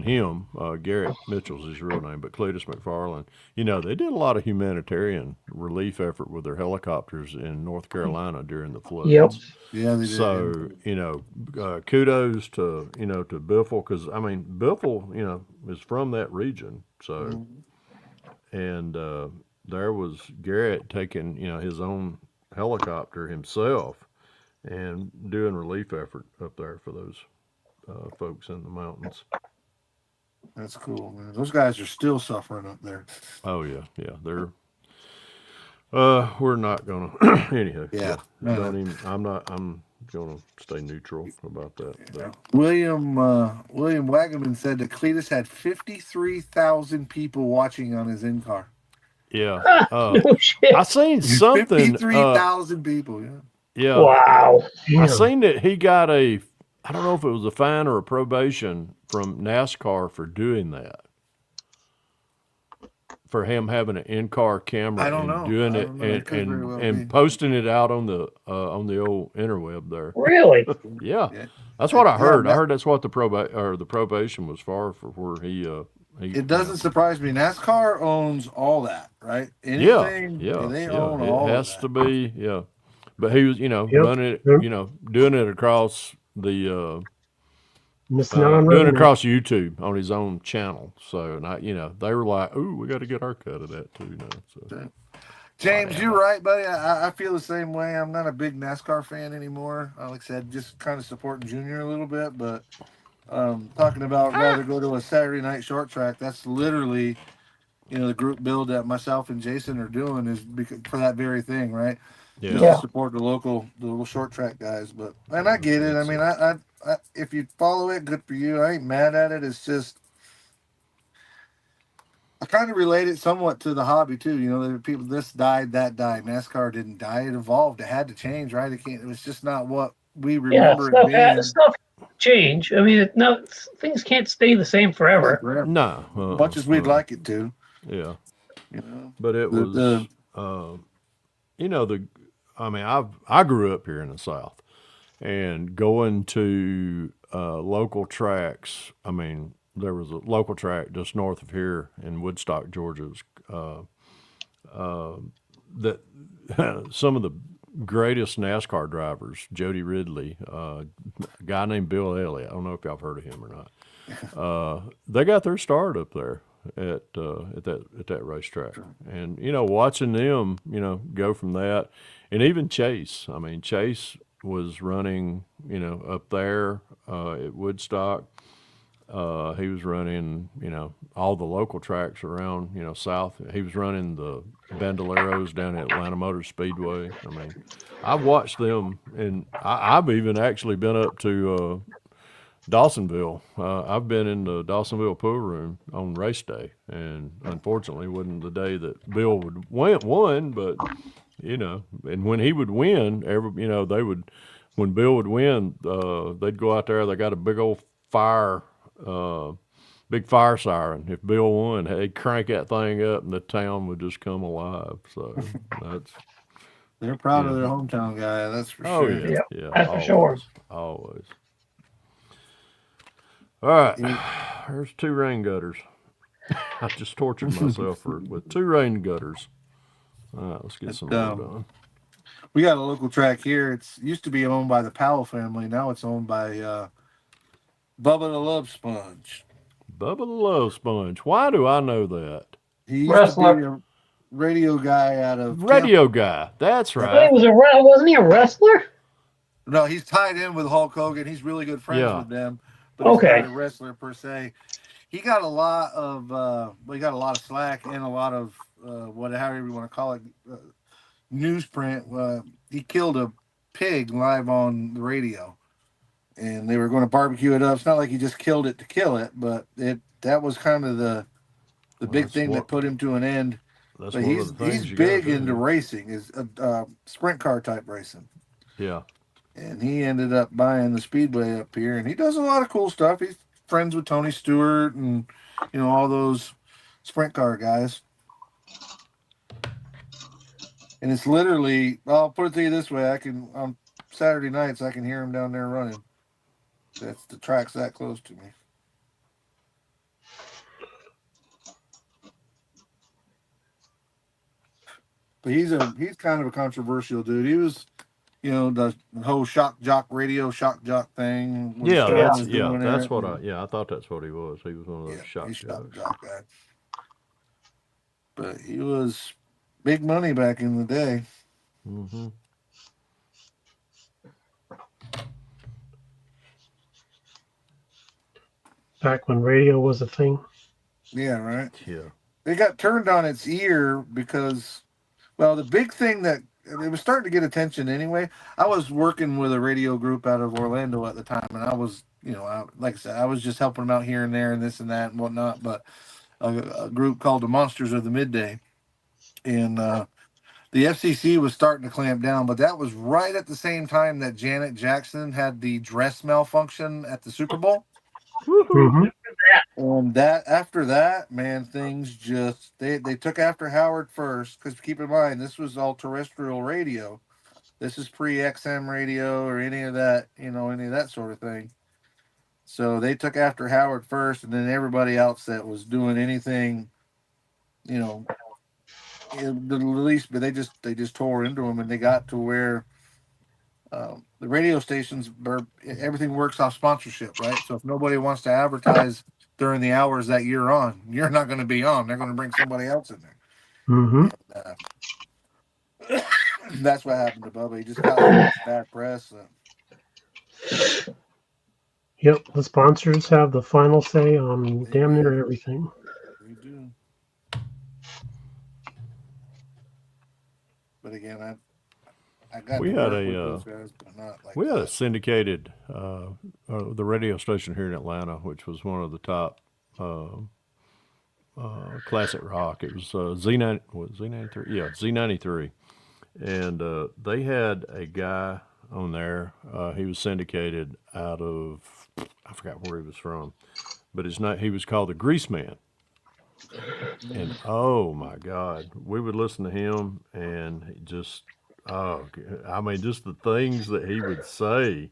him, Garrett Mitchell's his real name, but Cletus McFarland, they did a lot of humanitarian relief effort with their helicopters in North Carolina during the floods. Yep. Yeah, they did. So, kudos to, to Biffle, because, Biffle, is from that region. So, and there was Garrett taking, his own helicopter himself and doing relief effort up there for those folks in the mountains. That's cool, man. Those guys are still suffering up there. Oh yeah, they're. We're not gonna. Anyhow, Yeah. don't even. I'm gonna stay neutral about that. Yeah. William Wagaman said that Cletus had 53,000 people watching on his in-car. Yeah. No shit. I seen something. 53,000 people. Yeah. Yeah. Wow. I seen that he got a. I don't know if it was a fine or a probation from NASCAR for doing that. For him having an in-car camera I don't and know. doing I it don't know. It could very well be. and posting it out on the old interweb there. Really? Yeah. Yeah. That's what I heard. Yeah, I heard that's what the probation was for where he it doesn't surprise me. NASCAR owns all that, right? Yeah, Anything yeah, they yeah. own It all has of to that. be, yeah. But he was, running it, doing it across the doing it across YouTube on his own channel. So, and they were like, "Ooh, we got to get our cut of that too." Now, so. James, you're right, buddy. I feel the same way. I'm not a big NASCAR fan anymore. Like I said, just kind of supporting Junior a little bit. But talking about rather go to a Saturday night short track, that's literally, the group build that myself and Jason are doing is for that very thing, right? Yeah. Just to support the little short track guys. And I get it. I mean, I if you follow it, good for you. I ain't mad at it. It's just I kind of relate it somewhat to the hobby too. There were people this died, that died. NASCAR didn't die; it evolved. It had to change, right? It was just not what we remember it being. Stuff change. I mean, things can't stay the same forever. No, much as we'd like it to. Yeah, but it was. I grew up here in the South, and going to local tracks. I mean, there was a local track just north of here in Woodstock, Georgia. That some of the greatest NASCAR drivers, Jody Ridley, a guy named Bill Elliott. I don't know if y'all have heard of him or not. They got their start up there at that racetrack, and watching them, go from that, and even Chase. I mean, Chase was running, up there at Woodstock. He was running, all the local tracks around, south. He was running the Bandoleros down at Atlanta Motor Speedway. I mean, I've watched them, and I've even actually been up to Dawsonville. I've been in the Dawsonville pool room on race day, and unfortunately, wasn't the day that Bill would won. But and when he would win, they would. When Bill would win, they'd go out there. They got a big old big fire siren. If Bill won, they'd crank that thing up, and the town would just come alive. So they're proud of their hometown guy. That's for sure. Yeah, always, that's for sure. Always. All right, there's 2 rain gutters. I just tortured myself with 2 rain gutters. All right, let's get some more done. We got a local track here. It used to be owned by the Powell family. Now it's owned by Bubba the Love Sponge. Bubba the Love Sponge. Why do I know that? He used to be a radio guy out of Radio guy. That's right. Wasn't he a wrestler? No, he's tied in with Hulk Hogan. He's really good friends with them, but he's not a wrestler per se. He got a lot of slack and a lot of however you want to call it, newsprint. He killed a pig live on the radio, and they were going to barbecue it up. It's not like he just killed it to kill it, but that was kind of the big thing that put him to an end. But he's big into racing, is sprint car type racing. Yeah. And he ended up buying the speedway up here, and he does a lot of cool stuff. He's friends with Tony Stewart and all those sprint car guys. And it's literally, I'll put it to you this way: on Saturday nights I can hear him down there running. The track's that close to me. But he's kind of a controversial dude. He was, the whole shock jock thing. That's what I thought that's what he was. He was one of those shock jock guys. But he was big money back in the day. Mm-hmm. Back when radio was a thing. Yeah, right. Yeah. They got turned on its ear because, well, the big thing that it was starting to get attention anyway. I was working with a radio group out of Orlando at the time, and I was, like I said, I was just helping them out here and there and this and that and whatnot. But a group called the Monsters of the Midday, and the FCC was starting to clamp down. But that was right at the same time that Janet Jackson had the dress malfunction at the Super Bowl. Mm-hmm. And that after that, man, things just they took after Howard first, because keep in mind this was all terrestrial radio. This is pre XM radio or any of that, any of that sort of thing. So they took after Howard first, and then everybody else that was doing anything, the least, but they just tore into them, and they got to where the radio stations, everything works off sponsorship, right? So if nobody wants to advertise during the hours that you're on, you're not going to be on. They're going to bring somebody else in there. Mm-hmm. And, that's what happened to Bubba. He just got so much bad press. Yep, the sponsors have the final say on damn near everything. They do. But again, I got We to had work with those guys, but not like we had a that. syndicated the radio station here in Atlanta, which was one of the top classic rock. It was Z9 was Z93, yeah, Z93, and they had a guy on there. He was syndicated out of, I forgot where he was from, but he was called the Grease Man. And oh my God, we would listen to him, and he just, just the things that he would say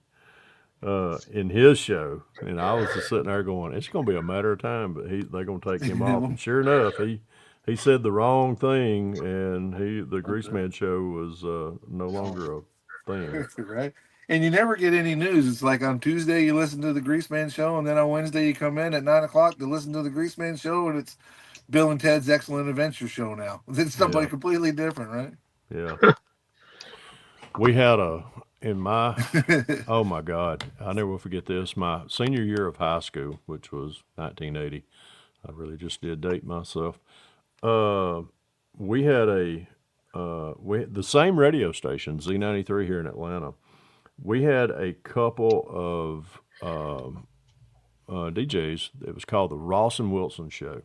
in his show, and I was just sitting there going, "It's going to be a matter of time, but they're going to take him off." And sure enough, he said the wrong thing, and the Grease Man show was no longer a thing. Right? And you never get any news. It's like on Tuesday you listen to the Grease Man show, and then on Wednesday you come in at 9:00 to listen to the Grease Man show, and it's Bill and Ted's Excellent Adventure show now. It's somebody completely different, right? Yeah. We had oh my God, I never will forget this. My senior year of high school, which was 1980, I really just did date myself. We had the same radio station, Z93 here in Atlanta. We had a couple of DJs. It was called the Ross and Wilson Show.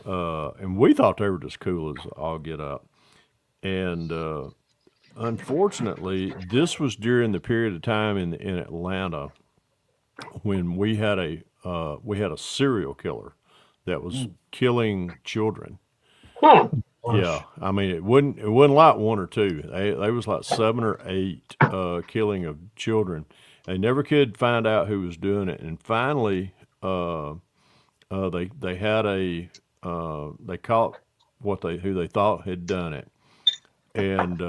And we thought they were just cool as all get up. And unfortunately, this was during the period of time in Atlanta when we had a serial killer that was killing children. Huh. Yeah, I mean it wasn't like one or two. They was like 7 or 8 killing of children. They never could find out who was doing it, and finally, they had they caught who they thought had done it, and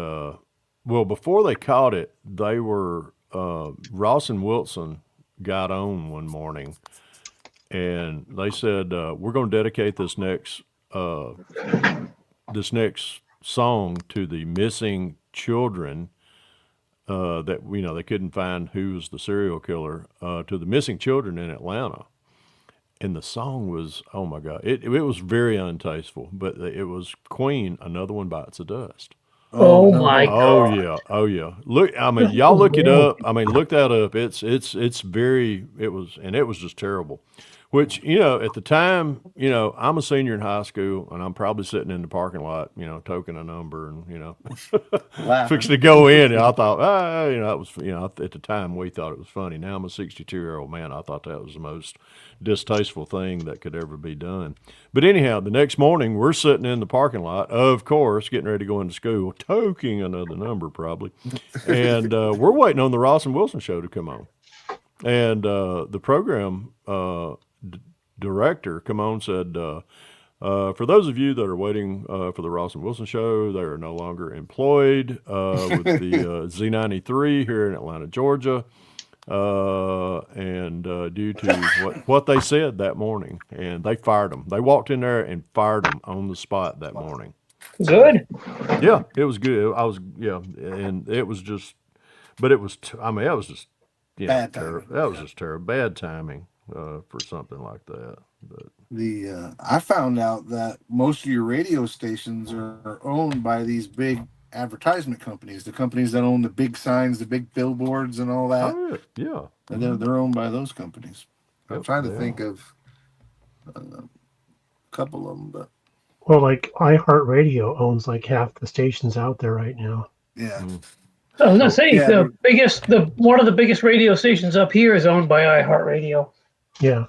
well, before they caught it, they were Ross and Wilson got on one morning, and they said, "We're going to dedicate this next song to the missing children that they couldn't find who was the serial killer, to the missing children in Atlanta." And the song was, oh my God, it was very untasteful, but it was Queen, Another One Bites the Dust. Oh my God. Oh yeah. Look, I mean, y'all look it up. I mean, look that up. It was just terrible. Which, at the time, I'm a senior in high school, and I'm probably sitting in the parking lot, toking a number and, fixing to go in. And I thought, that was, at the time we thought it was funny. Now I'm a 62-year-old man. I thought that was the most distasteful thing that could ever be done. But anyhow, the next morning we're sitting in the parking lot, of course, getting ready to go into school, toking another number probably. And we're waiting on the Ross and Wilson show to come on. And the program director come on and said, for those of you that are waiting for the Ross and Wilson show, they are no longer employed with the Z93 here in Atlanta, Georgia, and due to what they said that morning, and they fired them. They walked in there and fired them on the spot that morning. Good. Yeah, it was good. And it was just, but it was, that was just, bad timing. That was just terrible. Bad timing. for something like that. But I found out that most of your radio stations are owned by these big advertisement companies, the companies that own the big signs, the big billboards, and all that. oh yeah, And they're owned by those companies. I'm trying to think of a couple of them, but Well, like iHeartRadio owns like half the stations out there right now. yeah. I was gonna say Yeah, one of the biggest radio stations up here is owned by iHeartRadio. Yeah.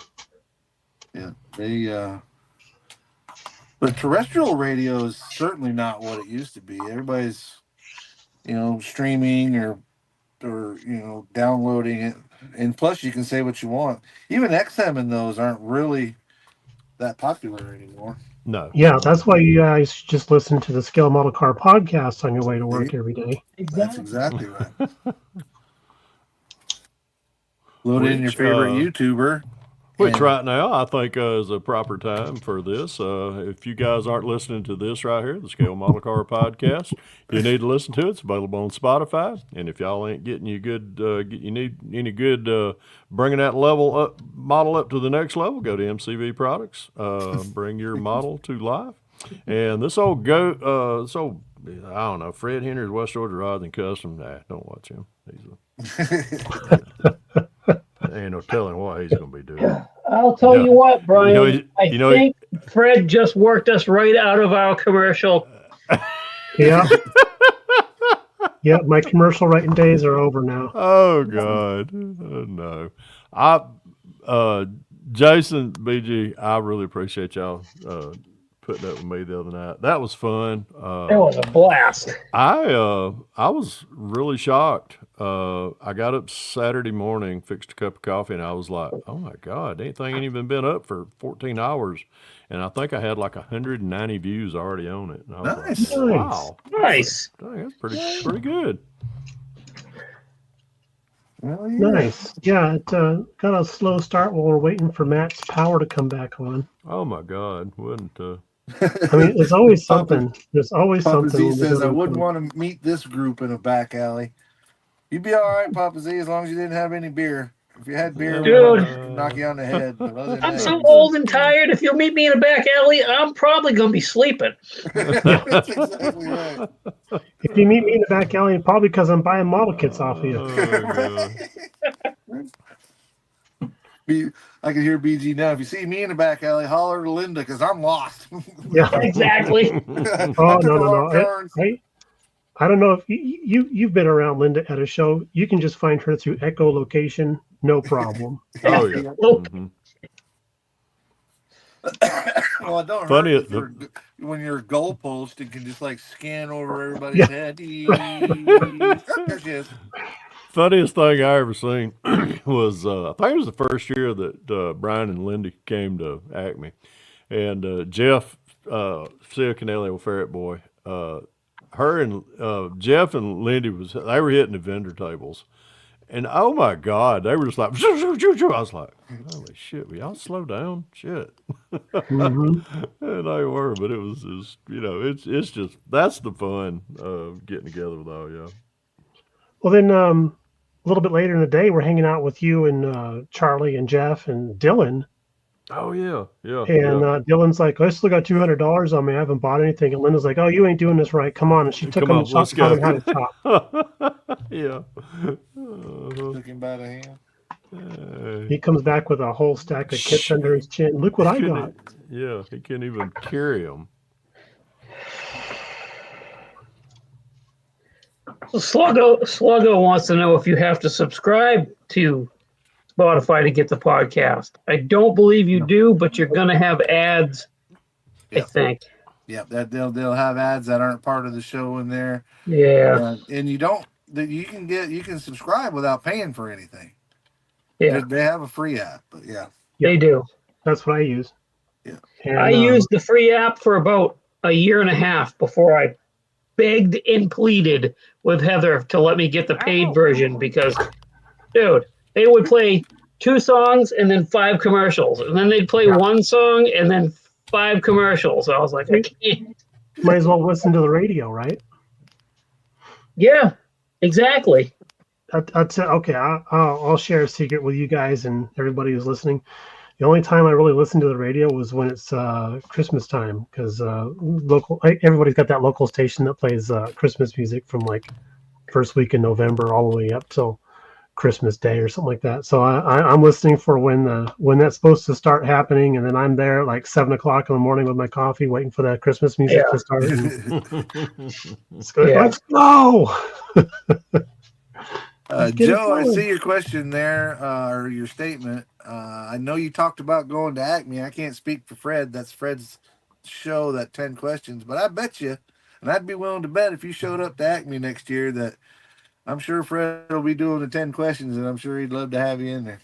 Yeah, but terrestrial radio is certainly not what it used to be. Everybody's, streaming or downloading it, and plus you can say what you want. Even XM and those aren't really that popular anymore. no. Yeah, that's why you guys just listen to the Scale Model Car podcast on your way to work every day. That's exactly right. Load in your favorite YouTuber. Which right now I think is a proper time for this. If you guys aren't listening to this right here, the Scale Model Car Podcast, you need to listen to it. It's available on Spotify. And if y'all ain't getting you good, you need any good bringing that model up to the next level, go to MCV Products. Bring your model to life. And this old I don't know, Fred Henry's West Georgia Rods and Custom. Nah, don't watch him. Ain't no telling what he's going to be doing. I'll tell you what, Brian. I think Fred just worked us right out of our commercial. Yeah. Yeah, my commercial writing days are over now. Oh God, no! Jason, BG, I really appreciate y'all putting up with me the other night. That was fun. It was a blast. I was really shocked. I got up Saturday morning, fixed a cup of coffee, and I was like, "Oh my God, anything ain't even been up for 14 hours." And I think I had like 190 views already on it. And I was Nice. like, wow, Nice. dang, that's pretty good. Well, yeah. Nice. Yeah, it got a slow start while we're waiting for Matt's power to come back on. Oh my God, wouldn't I mean, there's always something. There's always Papa something. Z says, I wouldn't want to meet this group in a back alley. You'd be all right, Papa Z, as long as you didn't have any beer. If you had beer, Dude. I'd knock you on the head. But other than I'm that, so old and tired. If you'll meet me in a back alley, I'm probably going to be sleeping. That's exactly right. If you meet me in the back alley, probably because I'm buying model kits off of you. I can hear BG now. If you see me in the back alley, holler to Linda because I'm lost. Yeah, exactly. Oh no. I don't know if you've been around Linda at a show. You can just find her through echolocation, no problem. Oh yeah. Mm-hmm. Well, it don't Funny hurt when you're a goalpost and can just like scan over everybody's head. There she is. Funniest thing I ever seen was I think it was the first year that Brian and Lindy came to Acme, and Jeff Ciacanelli with Ferret Boy. Her and Jeff and Lindy they were hitting the vendor tables, and oh my God, they were just like, shoo, shoo, shoo, shoo. I was like, holy shit, will y'all slow down? Shit. Mm-hmm. And they were, but it was just, it's just, that's the fun of getting together with all y'all. Well, then a little bit later in the day, we're hanging out with you and Charlie and Jeff and Dylan. Oh yeah. And Dylan's like, I still got $200 on me. I haven't bought anything. And Linda's like, oh, you ain't doing this right. Come on. And she took him and taught him how to chop. Yeah. Took him by the hand. He comes back with a whole stack of kits under his chin. Look what I got. Yeah, he can't even carry them. So Sluggo wants to know if you have to subscribe to Spotify to get the podcast. I don't believe you do, but you're going to have ads, Yep. I think. Yep, that they'll have ads that aren't part of the show in there. Yeah. And you can subscribe without paying for anything. Yeah. They have a free app, but yeah. They do. That's what I use. Yeah. And, I used the free app for about a year and a half before I begged and pleaded with Heather to let me get the paid version because, dude, they would play 2 songs and then 5 commercials. And then they'd play 1 song and then 5 commercials. I was like, I can't. Might as well listen to the radio, right? Yeah, exactly. Okay, I'll share a secret with you guys and everybody who's listening. The only time I really listen to the radio was when it's Christmas time, because everybody's got that local station that plays Christmas music from like first week in November all the way up till Christmas Day or something like that. So I'm listening for when that's supposed to start happening, and then I'm there at like 7 o'clock in the morning with my coffee, waiting for that Christmas music to start. Let's go. Joe, I see your question there, or your statement. I know you talked about going to Acme. I can't speak for Fred. That's Fred's show, that 10 questions. But I bet you, and I'd be willing to bet if you showed up to Acme next year that I'm sure Fred will be doing the 10 questions, and I'm sure he'd love to have you in there.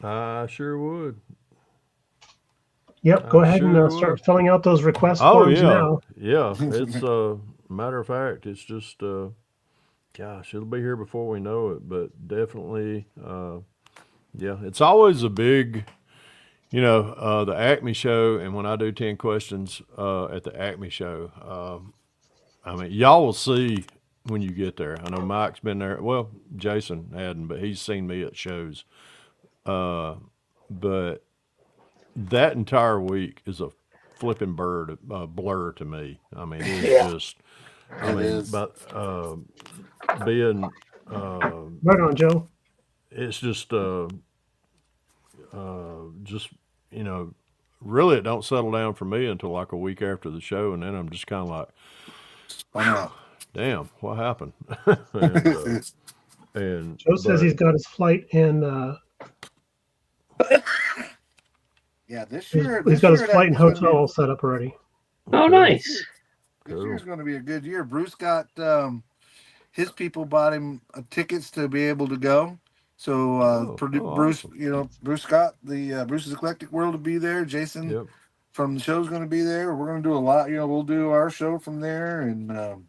I sure would. Yep, go ahead and start filling out those request forms now. Yeah, it's matter of fact, it's just gosh, it'll be here before we know it. But definitely, it's always a big, the Acme show. And when I do 10 questions at the Acme show, I mean, y'all will see when you get there. I know Mike's been there. Well, Jason hadn't, but he's seen me at shows. But that entire week is a flipping blur to me. I mean, it's just, but being, right on, Joe. It's just, really it don't settle down for me until like a week after the show, and then I'm just kind of like, damn, what happened? and Joe says he's got his flight and. Yeah, this year he's got his flight and hotel all set up already. Oh, nice. This year's going to be a good year. Bruce got his people bought him tickets to be able to go. So Bruce, awesome. Bruce got the Bruce's Eclectic World to be there. Jason from the show's going to be there. We're going to do a lot. We'll do our show from there, and we're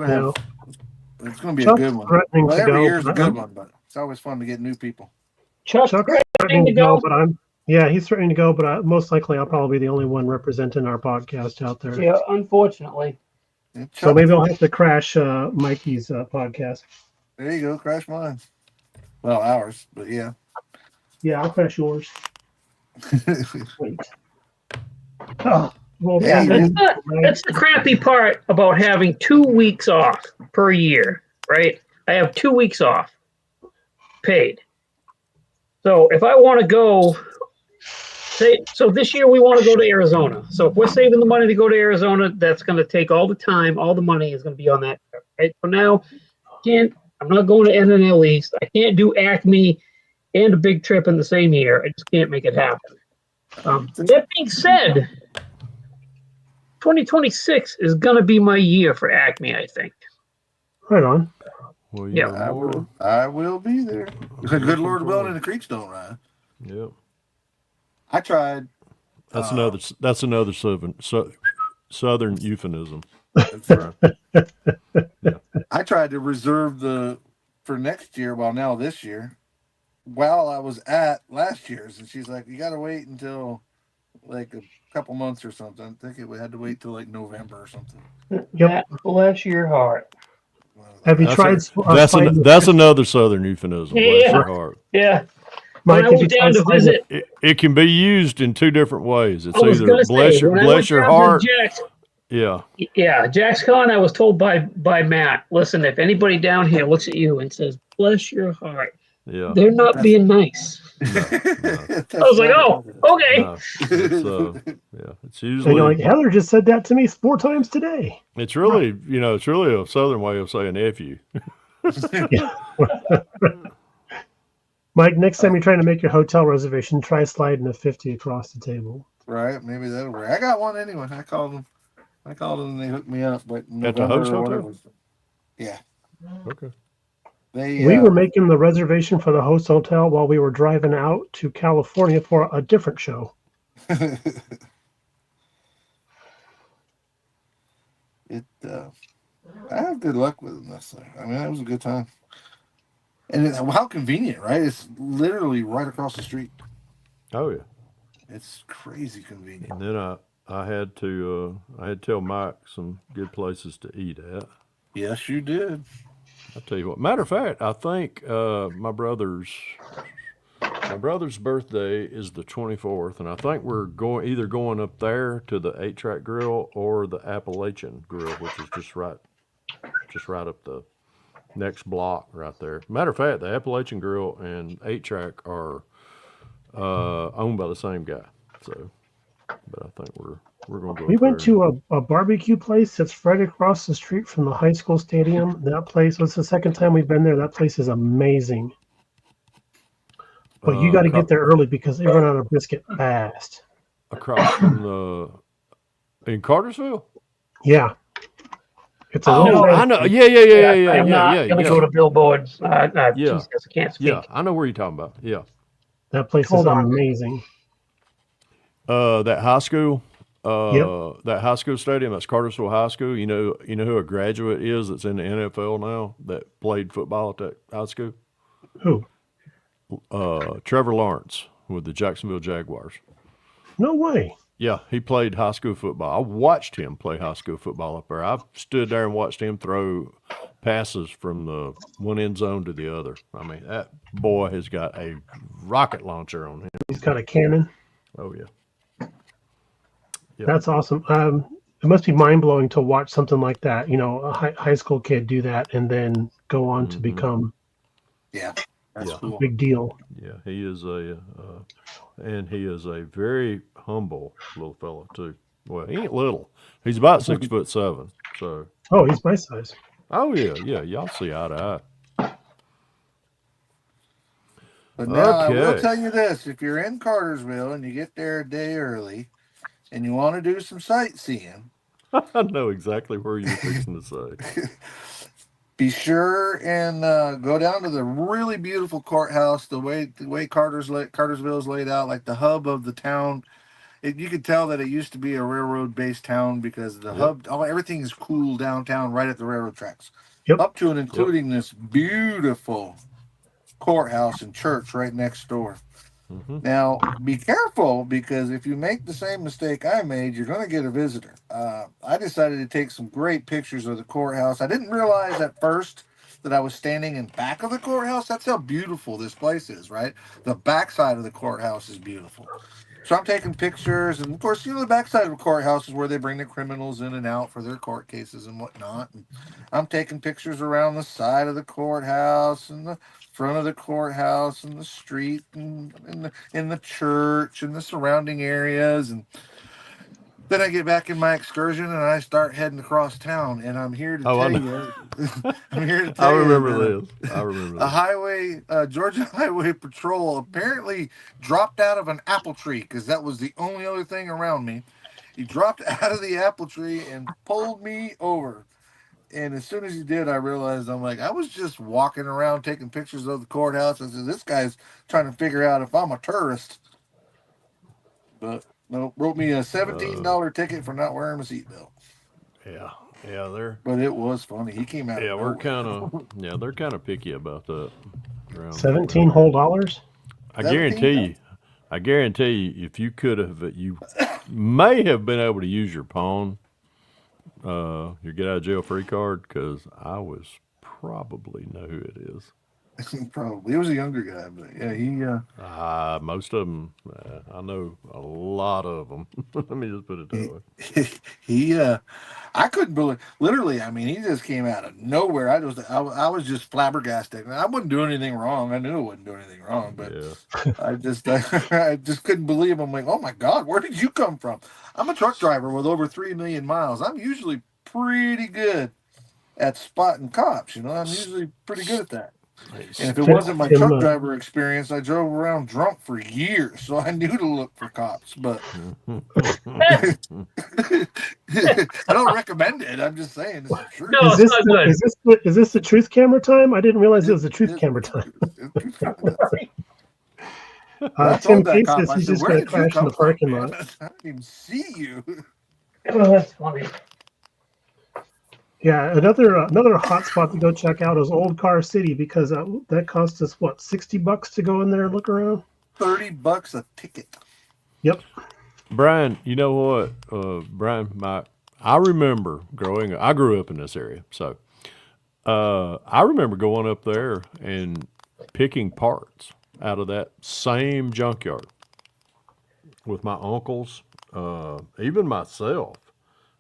gonna it's going to be Chuck's a good one. Well, every year's a good one, but it's always fun to get new people. Chuck's threatening to go, but he's threatening to go, but most likely I'll probably be the only one representing our podcast out there. Yeah, unfortunately. So maybe I'll have to crash Mikey's podcast. There you go, crash mine. Well, ours, but yeah. Yeah, I'll crash yours. Wait. That's the crappy part about having 2 weeks off per year, right? I have 2 weeks off paid. So if I want to go, so this year we want to go to Arizona. So if we're saving the money to go to Arizona, that's going to take all the time. All the money is going to be on that trip, right? So now, I'm not going to NNL East. I can't do Acme and a big trip in the same year. I just can't make it happen. That being said, 2026 is going to be my year for Acme, I think. Right on. Well, I will be there. Good Lord willing, and the creeks don't rise. Yep. I tried. That's another southern euphemism. That's right. I tried to reserve for next year. Well, now this year, while I was at last year's, and she's like, "You got to wait until like a couple months or something." I think we had to wait till like November or something. Yep. Bless your heart. Have you tried? That's another southern euphemism. Bless your heart. Yeah. Mike, when I went down to visit, it can be used in two different ways. It's either bless your heart. Yeah, Jack's Con, I was told by Matt, listen, if anybody down here looks at you and says, bless your heart, they're not being nice. No. I was like, oh, okay. No. It's usually. So you're like, Heather just said that to me 4 times today. It's really, it's really a southern way of saying F you. Mike, next time you're trying to make your hotel reservation, try sliding a 50 across the table. Right, maybe that'll work. I got one anyway. I called them and they hooked me up. But at the host hotel? Yeah. Okay. We were making the reservation for the host hotel while we were driving out to California for a different show. I have good luck with them this thing. I mean, it was a good time. And how convenient, right? It's literally right across the street. Oh yeah, it's crazy convenient. And then I had to tell Mike some good places to eat at. Yes, you did. I'll tell you what. Matter of fact, I think my brother's birthday is the 24th, and I think we're either going up there to the 8-Track Grill or the Appalachian Grill, which is just right up the next block right there. Matter of fact, the Appalachian Grill and 8-Track are owned by the same guy. So, but I think we're going to go. We up went there. to a barbecue place that's right across the street from the high school stadium. That place was the second time we've been there. That place is amazing. But you got to get there early because they run out of brisket fast. Across from in Cartersville? Yeah. It's a I know. Yeah. I'm not going to go to billboards. Jesus, I can't speak. Yeah, I know where you're talking about. Yeah. That place is amazing. That high school, Yep. that high school stadium, that's Cartersville High School. You know who a graduate is that's in the NFL now that played football at that high school? Who? Trevor Lawrence with the Jacksonville Jaguars. No way. Yeah, he played high school football. I watched him play high school football up there. I've stood there and watched him throw passes from the one end zone to the other. I mean, that boy has got a rocket launcher on him. He's got a cannon. Oh, yeah. Yep. That's awesome. It must be mind-blowing to watch something like that. You know, a high school kid do that and then go on to become That's cool. a big deal. Yeah, he is and he is a very humble little fella too. Well, he ain't little. He's about 6'7". So. Oh, he's my size. Oh yeah. Y'all see eye to eye. But now I will tell you this: if you're in Cartersville and you get there a day early, and you want to do some sightseeing, I know exactly where you're fixing to say. Be sure and go down to the really beautiful courthouse. The way Cartersville is laid out, like the hub of the town. You could tell that it used to be a railroad-based town because the hub, everything is cool downtown, right at the railroad tracks, up to and including this beautiful courthouse and church right next door. Mm-hmm. Now, be careful because if you make the same mistake I made, you're going to get a visitor. I decided to take some great pictures of the courthouse. I didn't realize at first that I was standing in back of the courthouse. That's how beautiful this place is, right? The backside of the courthouse is beautiful. So I'm taking pictures, and of course, the backside of a courthouse is where they bring the criminals in and out for their court cases and whatnot. And I'm taking pictures around the side of the courthouse and the front of the courthouse and the street and in the church and the surrounding areas. And then I get back in my excursion and I start heading across town. And I'm here to tell you. I'm here to tell you. I remember this. The Georgia Highway Patrol apparently dropped out of an apple tree because that was the only other thing around me. He dropped out of the apple tree and pulled me over. And as soon as he did, I realized I was just walking around taking pictures of the courthouse. I said, this guy's trying to figure out if I'm a tourist. But no, wrote me a $17 ticket for not wearing a seatbelt. Yeah, But it was funny. He came out. Yeah, they're kind of picky about that. $17 whole dollars. I guarantee you, if you could have, you may have been able to use your pawn. Your get out of jail free card, because I was probably know who it is. Probably. He was a younger guy, but yeah, he. Most of them, I know a lot of them. Let me just put it that way. I couldn't believe. Literally, I mean, he just came out of nowhere. I was just flabbergasted. I wasn't doing anything wrong. I knew I wasn't doing anything wrong, but I just couldn't believe. I'm like, oh my God, where did you come from? I'm a truck driver with over 3 million miles. I'm usually pretty good at spotting cops. I'm usually pretty good at that. And if it wasn't my truck driver experience, I drove around drunk for years, so I knew to look for cops. But I don't recommend it. I'm just saying this is true. No, is this the truth camera time? I didn't realize it was the truth camera time. Tim Keith says he's just going to crash in the parking lot. I didn't even see you. Oh, that's funny. Yeah, another hot spot to go check out is Old Car City, because that cost us what, $60 to go in there and look around. $30 a ticket. Yep. Brian, you know what? Brian, I remember growing up. I grew up in this area, so I remember going up there and picking parts out of that same junkyard with my uncles, even myself.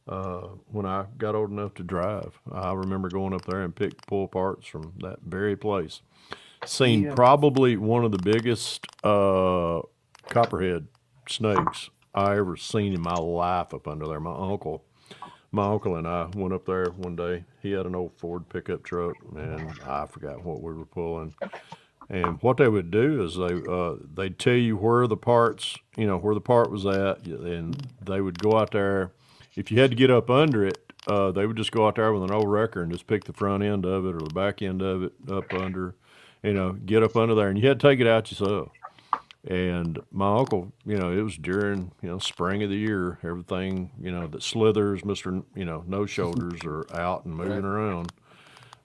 When I got old enough to drive, I remember going up there and pull parts from that very place. Seen probably one of the biggest copperhead snakes I ever seen in my life up under there. My uncle and I went up there one day. He had an old Ford pickup truck, and I forgot what we were pulling. And what they would do is they'd tell you where the parts, where the part was at, and they would go out there. If you had to get up under it, they would just go out there with an old wrecker and just pick the front end of it or the back end of it up under, get up under there, and you had to take it out yourself. And my uncle, it was during, spring of the year, everything, that slithers, Mr. No shoulders are out and moving around.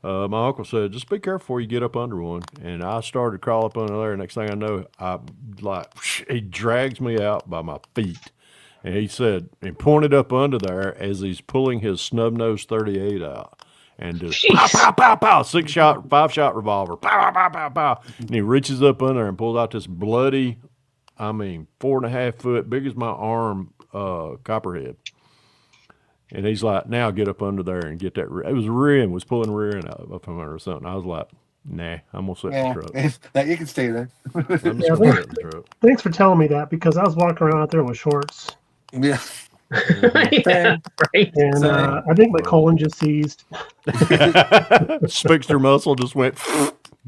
My uncle said, just be careful before you get up under one. And I started to crawl up under there. Next thing I know, he drags me out by my feet. And he said, and pointed up under there as he's pulling his snub-nosed 38 out. And just pow, pow, pow, pow, 6-shot, 5-shot revolver, pow, pow, pow, pow. And he reaches up under there and pulls out this bloody, 4.5 foot, big as my arm, copperhead. And he's like, now get up under there and get that. It was pulling rear end up from under or something. I was like, nah, I'm going to sit in the truck. You can stay there. I'm just going to sit in the truck. Thanks for telling me that, because I was walking around out there with shorts. Yeah. Yeah, right. And I think my colon just seized. Sphincter muscle just went.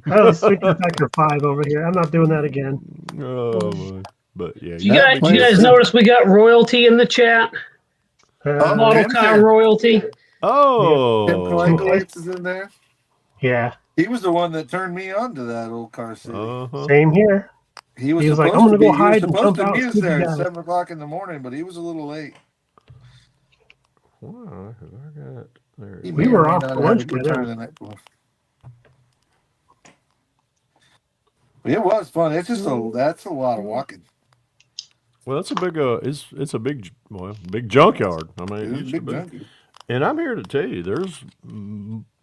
That was sphincter factor 5 over here. I'm not doing that again. Oh, boy. But yeah. You guys notice we got royalty in the chat? Model car royalty. Oh. Tim Kalangowitz is in there. Yeah. He was the one that turned me on to that old car city. Same here. He was like, I'm going to go hide and jump out. He was there at 7 o'clock in the morning, but he was a little late. Wow, we were off to lunch together the night before. It was fun. It's just that's a lot of walking. Well, that's a big it's a big junkyard. I mean, it used to be. Junkie. And I'm here to tell you, there's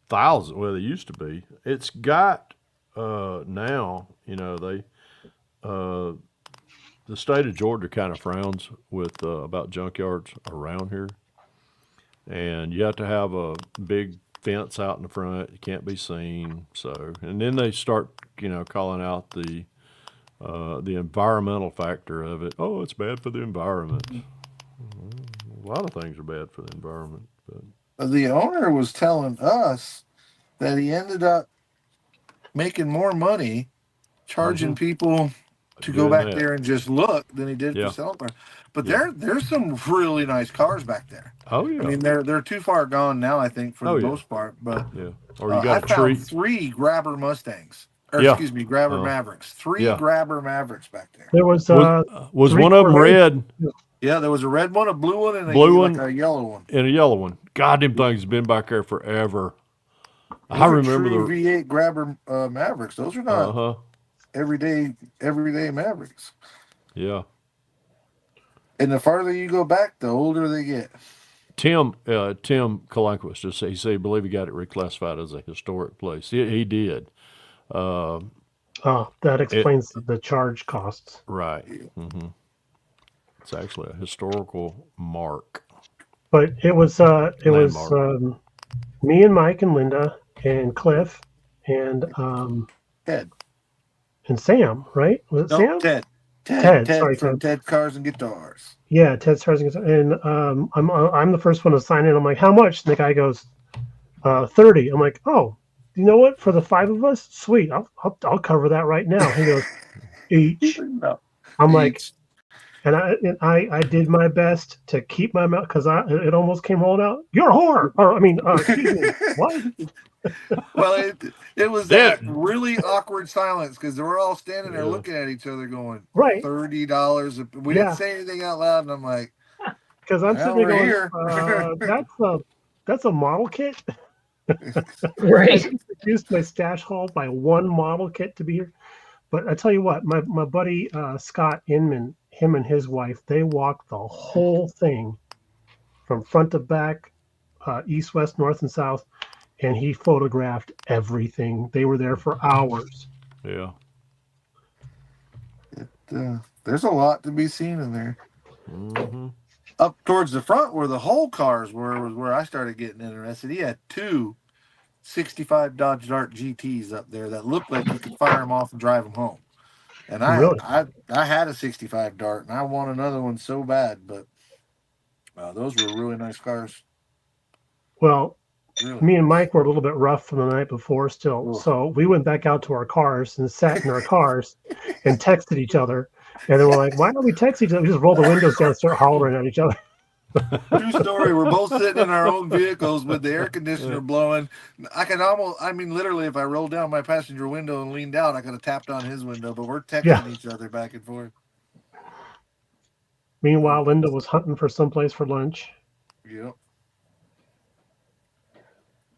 thousands. Well, there used to be. It's got now. They the state of Georgia kind of frowns with about junkyards around here, and you have to have a big fence out in the front. You can't be seen. So, and then they start, calling out the environmental factor of it. Oh, it's bad for the environment. A lot of things are bad for the environment. But the owner was telling us that he ended up making more money charging people to go back there and just look than he did for selling cars. But there's some really nice cars back there. Oh yeah. I mean, they're too far gone now, I think, for the most part. But or you got I found 3 Grabber Mustangs. Or excuse me, Grabber Mavericks. 3 Grabber Mavericks back there. There was one of them red? Yeah, there was a red one, a blue one, and a yellow one. And a yellow one. God, them things have been back there forever. I remember the V8 Grabber Mavericks. Those are not everyday Mavericks. Yeah. And the farther you go back, the older they get. Tim Kalangowitz just said he believe he got it reclassified as a historic place. He did. That explains the charge costs. Right. Mm-hmm. It's actually a historical mark. But it was me and Mike and Linda and Cliff and Ted and Sam, right? Was it Sam? Ted from Ted Cars and Guitars. Yeah, Ted Cars and Guitars. And I'm the first one to sign in. I'm like, how much? And the guy goes, 30. I'm like, oh, you know what? For the 5 of us, sweet. I'll cover that right now. He goes, each. I'm like, and I did my best to keep my mouth because it almost came rolled out. You're a whore. Or excuse me, what? Well, it was that really awkward silence because they were all standing there looking at each other, going, right, $30. We didn't say anything out loud, and I'm like, because I'm sitting there going, that's a model kit. Right. I reduced my stash haul by 1 model kit to be here. But I tell you what, my buddy Scott Inman, him and his wife, they walked the whole thing from front to back, east, west, north, and south. and he photographed everything. They were there for hours. Yeah. There's a lot to be seen in there. Mm-hmm. Up towards the front where the whole cars were was where I started getting interested. He had two 65 Dodge Dart GTs up there that looked like you could fire them off and drive them home. And Really? I had a 65 Dart, and I want another one so bad, but those were really nice cars. Well, Really me and nice. Mike were a little bit rough from the night before still. Ugh. So we went back out to our cars and sat in our cars and texted each other. And then we're like, why don't we text each other? We just roll the windows down and start hollering at each other. True story. We're both sitting in our own vehicles with the air conditioner blowing. Literally, if I rolled down my passenger window and leaned out, I could have tapped on his window, but we're texting each other back and forth. Meanwhile, Linda was hunting for someplace for lunch. Yep.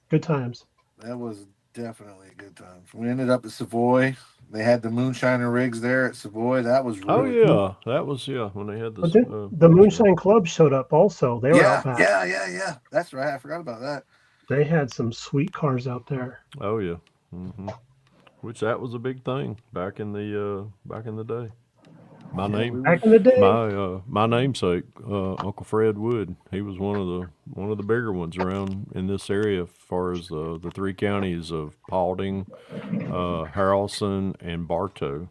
Good times. That was definitely a good time. We ended up at Savoy. They had the moonshiner rigs there at Savoy. That was really cool. That was when they had this. The Moonshine Club showed up also. They were out back. Yeah. That's right. I forgot about that. They had some sweet cars out there. Oh yeah. Mm-hmm. Which that was a big thing back in the day. Back in the day. My namesake, Uncle Fred Wood. He was one of the bigger ones around in this area, as far as the three counties of Paulding, Haralson, and Bartow.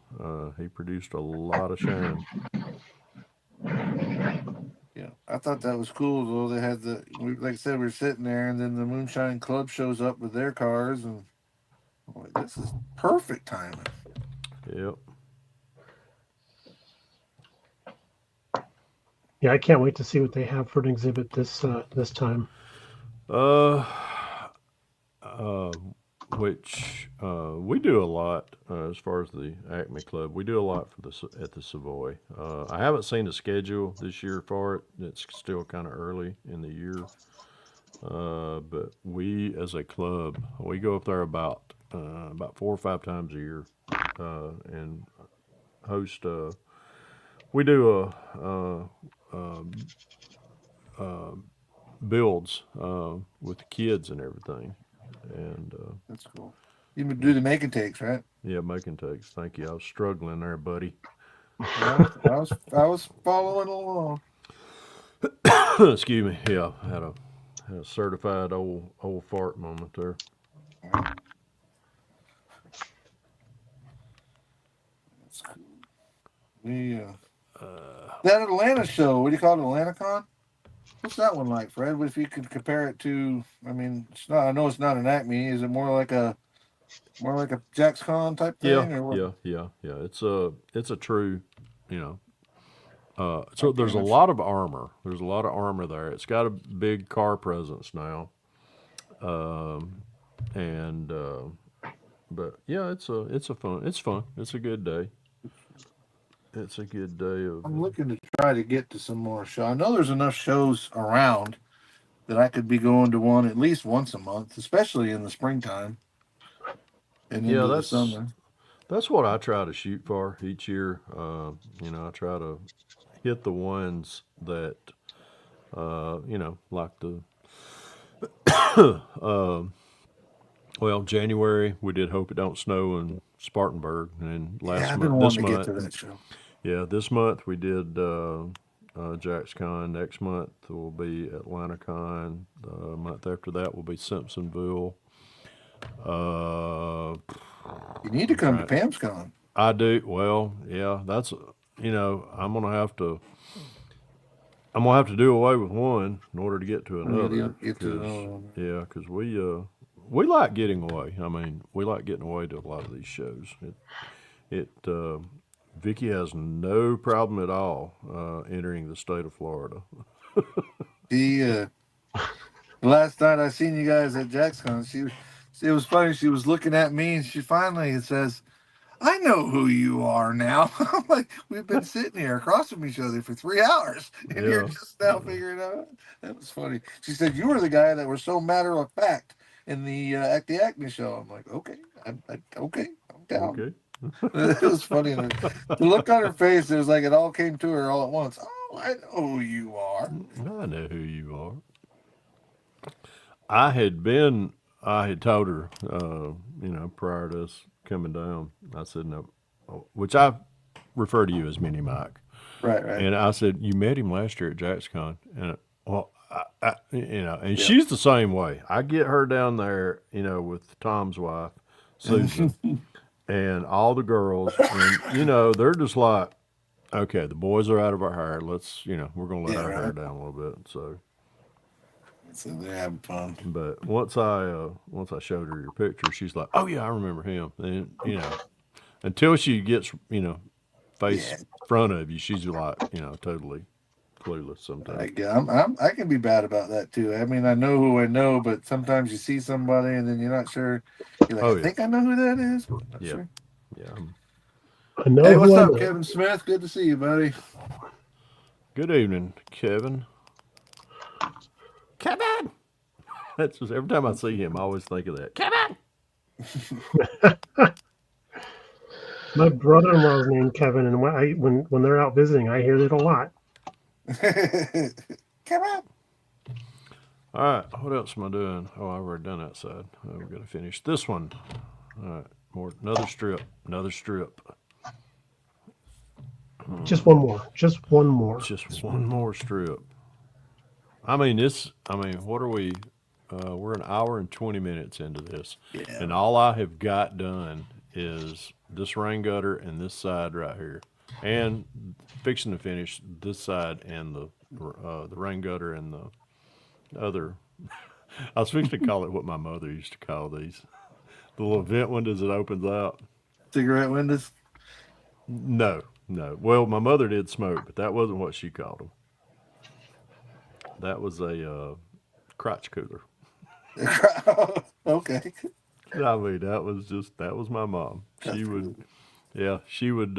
He produced a lot of shine. Yeah, I thought that was cool though. They had like I said, we were sitting there, and then the Moonshine Club shows up with their cars, and I'm like, this is perfect timing. Yep. Yeah, I can't wait to see what they have for an exhibit this time. Which we do a lot as far as the Acme Club. We do a lot at the Savoy. I haven't seen the schedule this year for it. It's still kind of early in the year, but we as a club we go up there about 4 or 5 times a year and host. We do builds with the kids and everything, and that's cool. You do the make and takes, right? Yeah, make and takes. Thank you. I was struggling there, buddy. Yeah, I was following along. Excuse me. Yeah, I had a certified old fart moment there. That's cool. That Atlanta show, what do you call it, AtlantaCon? What's that one like, Fred? If you could compare it to, I mean, it's not. I know it's not an Acme. Is it more like a Jack's Con type thing? Yeah. It's a true, So there's a lot of armor. There's a lot of armor there. It's got a big car presence now, but yeah, it's fun. It's a good day. It's a good day of. I'm looking to try to get to some more shows. I know there's enough shows around that I could be going to one at least once a month, especially in the springtime. And into the summer. That's what I try to shoot for each year. I try to hit the ones that, like the. January we did Hope It Don't Snow in Spartanburg, and I've been wanting to get to that show. Yeah, this month we did Jack's Con. Next month will be AtlantaCon. The month after that will be Simpsonville. You need to come to Pam's Con. I do. Well, yeah, that's I'm gonna have to do away with one in order to get to another. Because we like getting away. I mean, we like getting away to a lot of these shows. Vicky has no problem at all entering the state of Florida. Last night I seen you guys at JacksCon. It was funny. She was looking at me, and she finally says, "I know who you are now." I'm like, we've been sitting here across from each other for 3 hours, and you're just now figuring it out. That was funny. She said, "You were the guy that was so matter of fact in the at the Acme show." I'm like, "Okay, I'm down." Okay. It was funny. The look on her face, it was like it all came to her all at once. Oh, I know who you are. I know who you are. I had been I had told her, prior to us coming down, I said, no, which I refer to you as Mini Mike. Right. And I said, you met him last year at JacksCon. And, and she's the same way. I get her down there, with Tom's wife, Susan, and all the girls. And, they're just like, okay, the boys are out of our hair. Let's, we're going to let our hair down a little bit. So they're having fun. But once I showed her your picture, she's like, "Oh yeah, I remember him." And until she gets face front of you, she's like totally clueless sometimes. I can be bad about that too. I mean, I know who I know, but sometimes you see somebody and then you're not sure. You're like, I think I know who that is. But not sure. Yeah. I know. Hey, what's up, Kevin Smith? Good to see you, buddy. Good evening, Kevin. Kevin. That's just every time I see him, I always think of that. Kevin. My brother-in-law's named Kevin, and when they're out visiting, I hear it a lot. Kevin. All right, what else am I doing? Oh, I've already done that side. We've got to finish this one. All right, another strip. Just one more. Just one more strip. I mean, what are we? We're an hour and 20 minutes into this, and all I have got done is this rain gutter and this side right here, and fixing to finish this side and the rain gutter and the other. I was fixing to call it what my mother used to call these, the little vent windows that opens out. Cigarette windows? No. Well, my mother did smoke, but that wasn't what she called them. That was a crotch cooler. Okay. I mean, that was my mom. She would,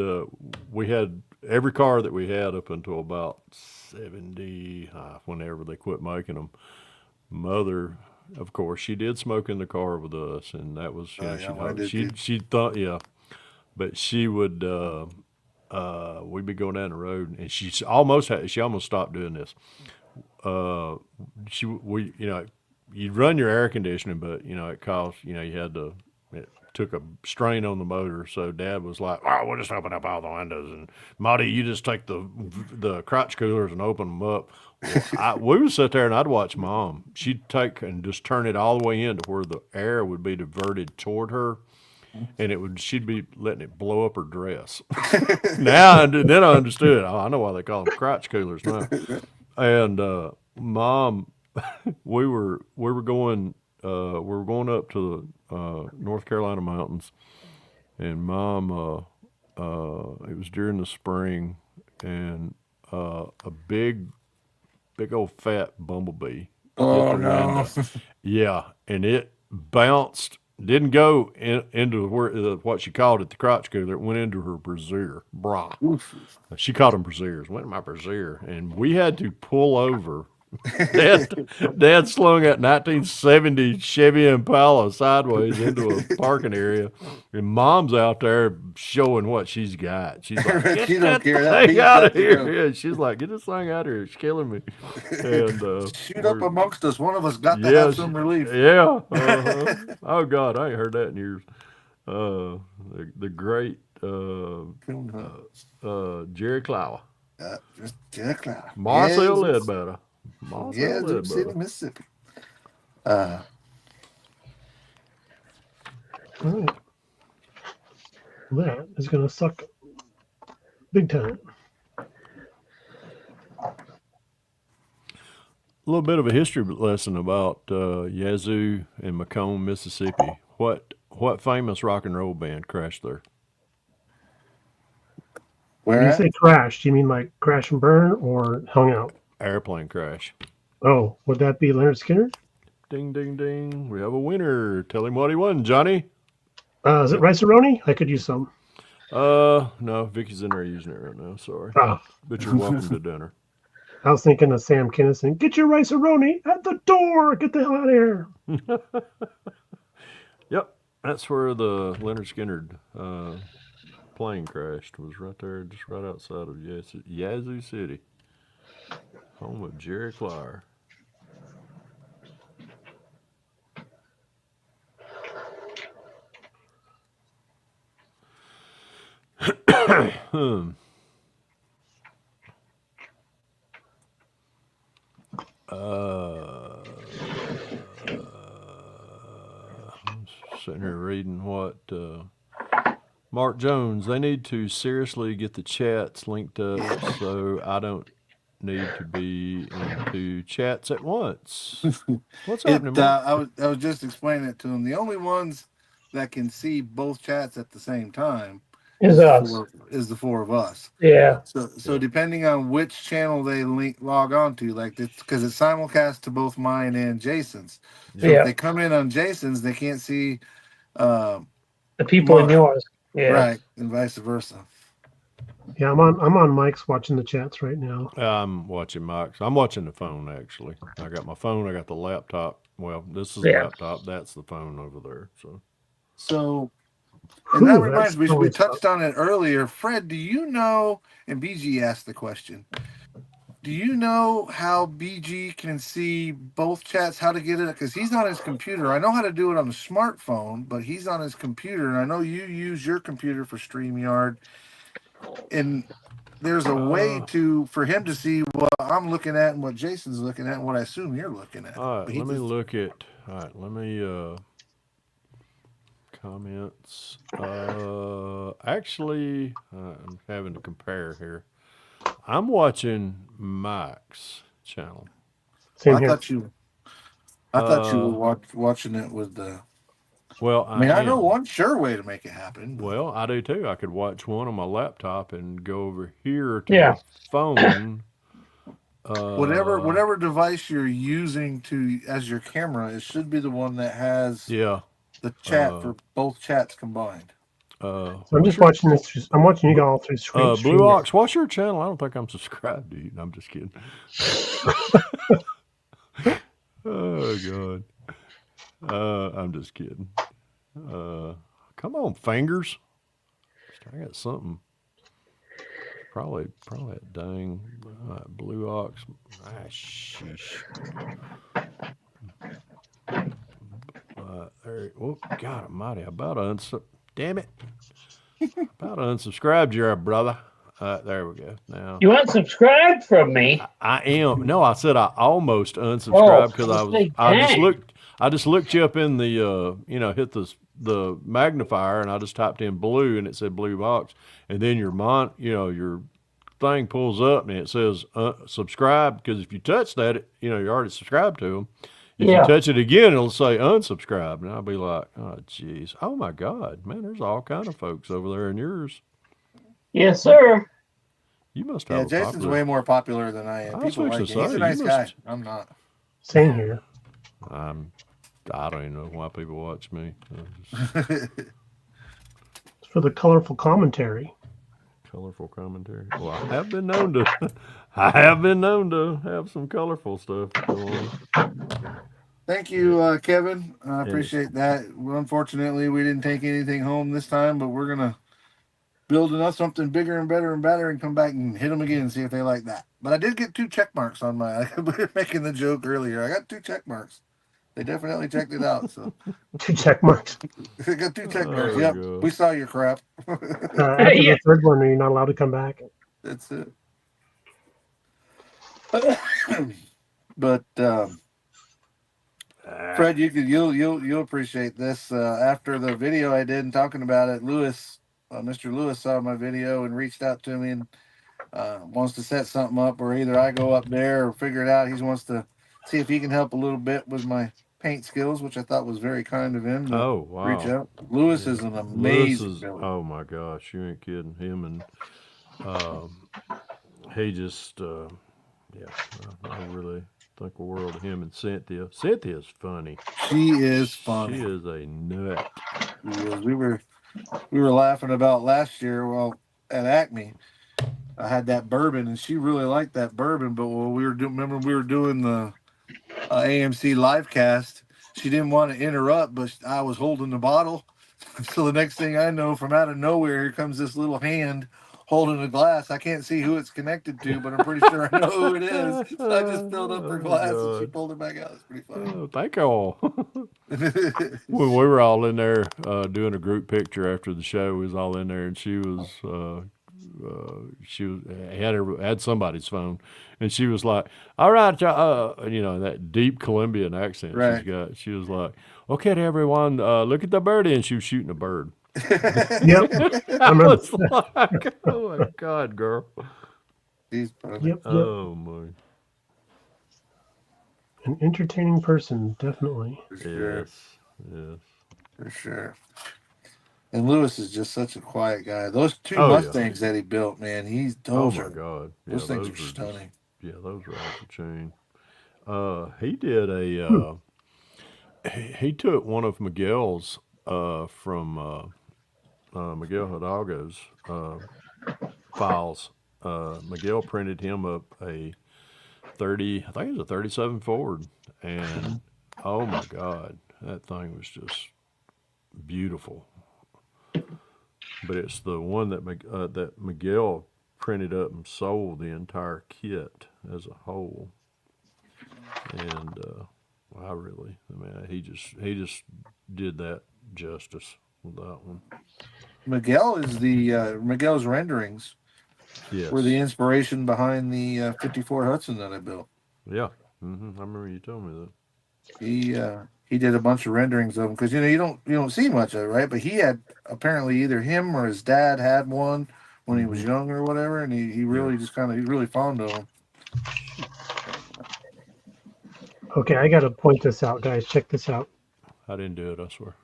we had every car that we had up until about 70, whenever they quit making them. Mother, of course, she did smoke in the car with us, and that was, she thought, but she would, we'd be going down the road, and she almost stopped doing this. You'd run your air conditioning, but it cost, it took a strain on the motor. So Dad was like, "Oh, we'll just open up all the windows, and Marty, you just take the crotch coolers and open them up." Well, we would sit there and I'd watch Mom. She'd take and just turn it all the way in to where the air would be diverted toward her, and she'd be letting it blow up her dress. Then I understood. Oh, I know why they call them crotch coolers now. And Mom, we were going up to the North Carolina mountains, and Mom, it was during the spring, and a big old fat bumblebee. Oh no! Yeah, and it bounced. Didn't go into what she called it, the crotch cooler. It went into her brassiere, bra. She called them brassieres. Went in my brassiere, and we had to pull over. Dad slung that 1970 Chevy Impala sideways into a parking area, and Mom's out there showing what she's got. She's like, "Get that thing out of here!" Yeah, she's like, "Get this thing out of here! It's killing me." And shoot up amongst us. One of us got to have some relief. Yeah. Oh God, I ain't heard that in years. The great Jerry Clower. Just Jerry Clower. Marcel Ledbetter. City, Mississippi. All right. That is going to suck big time. A little bit of a history lesson about Yazoo and Macomb, Mississippi. What famous rock and roll band crashed there? When you say crashed, you mean like crash and burn or hung out? Airplane crash. Oh, would that be Leonard Skinner? Ding, ding, ding. We have a winner. Tell him what he won, Johnny. Is it rice-a-roni? I could use some. No. Vicky's in there using it right now. Sorry. Oh. But you're welcome to dinner. I was thinking of Sam Kinison. Get your rice-a-roni at the door. Get the hell out of here. Yep. That's where the Leonard Skinner plane crashed. Was right there, just right outside of Yazoo City. Home of Jerry Clower. I'm sitting here reading what Mark Jones. They need to seriously get the chats linked up so I don't need to be into chats at once. What's happening, Mark? I was just explaining it to him. The only ones that can see both chats at the same time is us. Is the four of us. Yeah. So depending on which channel they log on to, like it's because it's simulcast to both mine and Jason's. So if they come in on Jason's, they can't see the people in yours. Yeah. Right, and vice versa. Yeah, I'm on Mike's watching the chats right now. I'm watching Mike's. I'm watching the phone actually. I got my phone. I got the laptop. Well, this is the laptop. That's the phone over there. So, and that reminds me, we touched on it earlier. Fred, do you know? And BG asked the question. Do you know how BG can see both chats? How to get it? Because he's on his computer. I know how to do it on a smartphone, but he's on his computer, and I know you use your computer for StreamYard. And there's a way for him to see what I'm looking at and what Jason's looking at and what I assume you're looking at. All right, let me look at. All right, let me comments. Actually, I'm having to compare here. I'm watching Mike's channel. I thought you were watching it with the. Well, I know one sure way to make it happen. But... Well, I do too. I could watch one on my laptop and go over here to my phone. Whatever device you're using as your camera, it should be the one that has the chat for both chats combined. So I'm just watching this. I'm watching you all through screen. Blue Ox, what's your channel? I don't think I'm subscribed to you. I'm just kidding. Oh God. I'm just kidding. Come on, fingers. I got something. Probably that dang Blue Ox. Sheesh. There. Oh God Almighty! Damn it! About unsubscribed you, brother. There we go. Now you unsubscribed from me. I am. No, I said I almost unsubscribed because I just looked you up in the hit the magnifier and I just typed in blue and it said Blue Box and then your thing pulls up and it says subscribe because if you touch that you're already subscribed to them. If you touch it again, it'll say unsubscribe, and I'll be like, oh, jeez. Oh, my God. Man, there's all kind of folks over there in yours. Yes, sir. You must have Jason's way more popular than I am. People like him. He's a nice guy. I'm not. Same here. I don't even know why people watch me. It's for the colorful commentary. Colorful commentary. Well, I have been known to have some colorful stuff going on. Thank you, Kevin. I appreciate that. Well, unfortunately, we didn't take anything home this time, but we're gonna build something bigger and better and come back and hit them again and see if they like that. But I did get 2 check marks on my. We were making the joke earlier. I got 2 check marks. They definitely checked it out. So 2 check marks. They got 2 check marks. Yep, God. We saw your crap. After the third one, you're not allowed to come back. That's it. But Fred, you'll appreciate this. After the video I did and talking about it, Mr. Lewis saw my video and reached out to me and wants to set something up, or either I go up there or figure it out. He wants to see if he can help a little bit with my paint skills, which I thought was very kind of him. Oh, wow. Reach out. Lewis is an amazing builder. Oh my gosh, you ain't kidding. Him and he just I really think the world of him and Cynthia. Cynthia's funny. She is funny. She is a nut. We were laughing about last year. Well, at Acme, I had that bourbon, and she really liked that bourbon. But when we were doing the AMC live cast, she didn't want to interrupt, but I was holding the bottle. So the next thing I know, from out of nowhere, here comes this little hand holding a glass. I can't see who it's connected to, but I'm pretty sure I know who it is. So I just filled up her glass and she pulled it back out. It's pretty funny. Oh, thank you all. When we were all in there doing a group picture after the show, we was all in there, and she was she had somebody's phone, and she was like, "All right, that deep Colombian accent she's got." She was like, "Okay, everyone, look at the birdie," and she was shooting a bird. Yep, I was like, "Oh my God, girl!" Yep. Oh my. An entertaining person, definitely. For sure. Yes. For sure. And Lewis is just such a quiet guy. Those two Mustangs that he built, man, oh my God. Those things are stunning. Those are off the chain. He did a he took one of Miguel's from Miguel Hidalgo's files. Miguel printed him up a 30, I think it was a 37 Ford, and oh my God, that thing was just beautiful. But it's the one that Miguel printed up and sold the entire kit as a whole, and he just did that justice with that one. Miguel is Miguel's renderings. Yes. Were the inspiration behind the 54 Hudson that I built. Yeah, I remember you told me that. He did a bunch of renderings of them because you don't see much of it, right? But he had apparently either him or his dad had one when he was young or whatever, and he really he's really fond of them. Okay, I got to point this out, guys. Check this out. I didn't do it, I swear.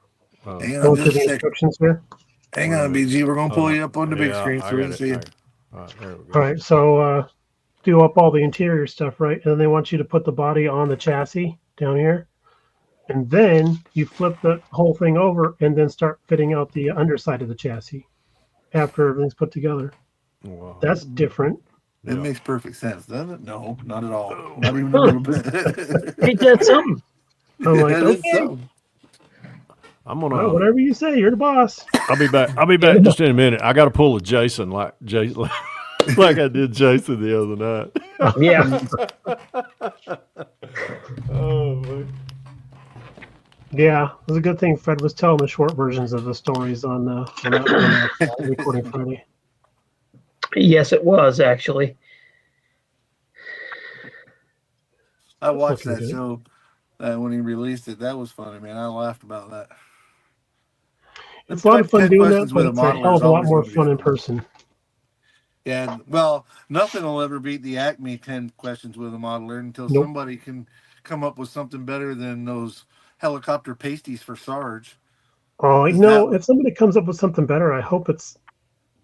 Go to the instructions here. Hang on, BG. We're gonna pull you up on the big screen so we can see it. All right, there we go. All right, so do up all the interior stuff, right? And then they want you to put the body on the chassis down here. And then you flip the whole thing over and then start fitting out the underside of the chassis after everything's put together. Wow. That's different. It makes perfect sense, doesn't it? No, not at all. Not even a little bit. Ain't that something? I'm like, okay. I'm gonna whatever you say. You're the boss. I'll be back just in a minute. I got to pull a Jason like I did Jason the other night. Yeah. Oh man. Yeah, it was a good thing Fred was telling the short versions of the stories on Recording Friday. Yes, it was actually. I watched that show when he released it. That was funny, man. I laughed about that. It's a lot of fun doing that, but it's a hell of a lot more fun in person. Yeah, well, nothing will ever beat the Acme 10 questions with a modeler until somebody can come up with something better than those helicopter pasties for Sarge. Oh, if somebody comes up with something better, I hope it's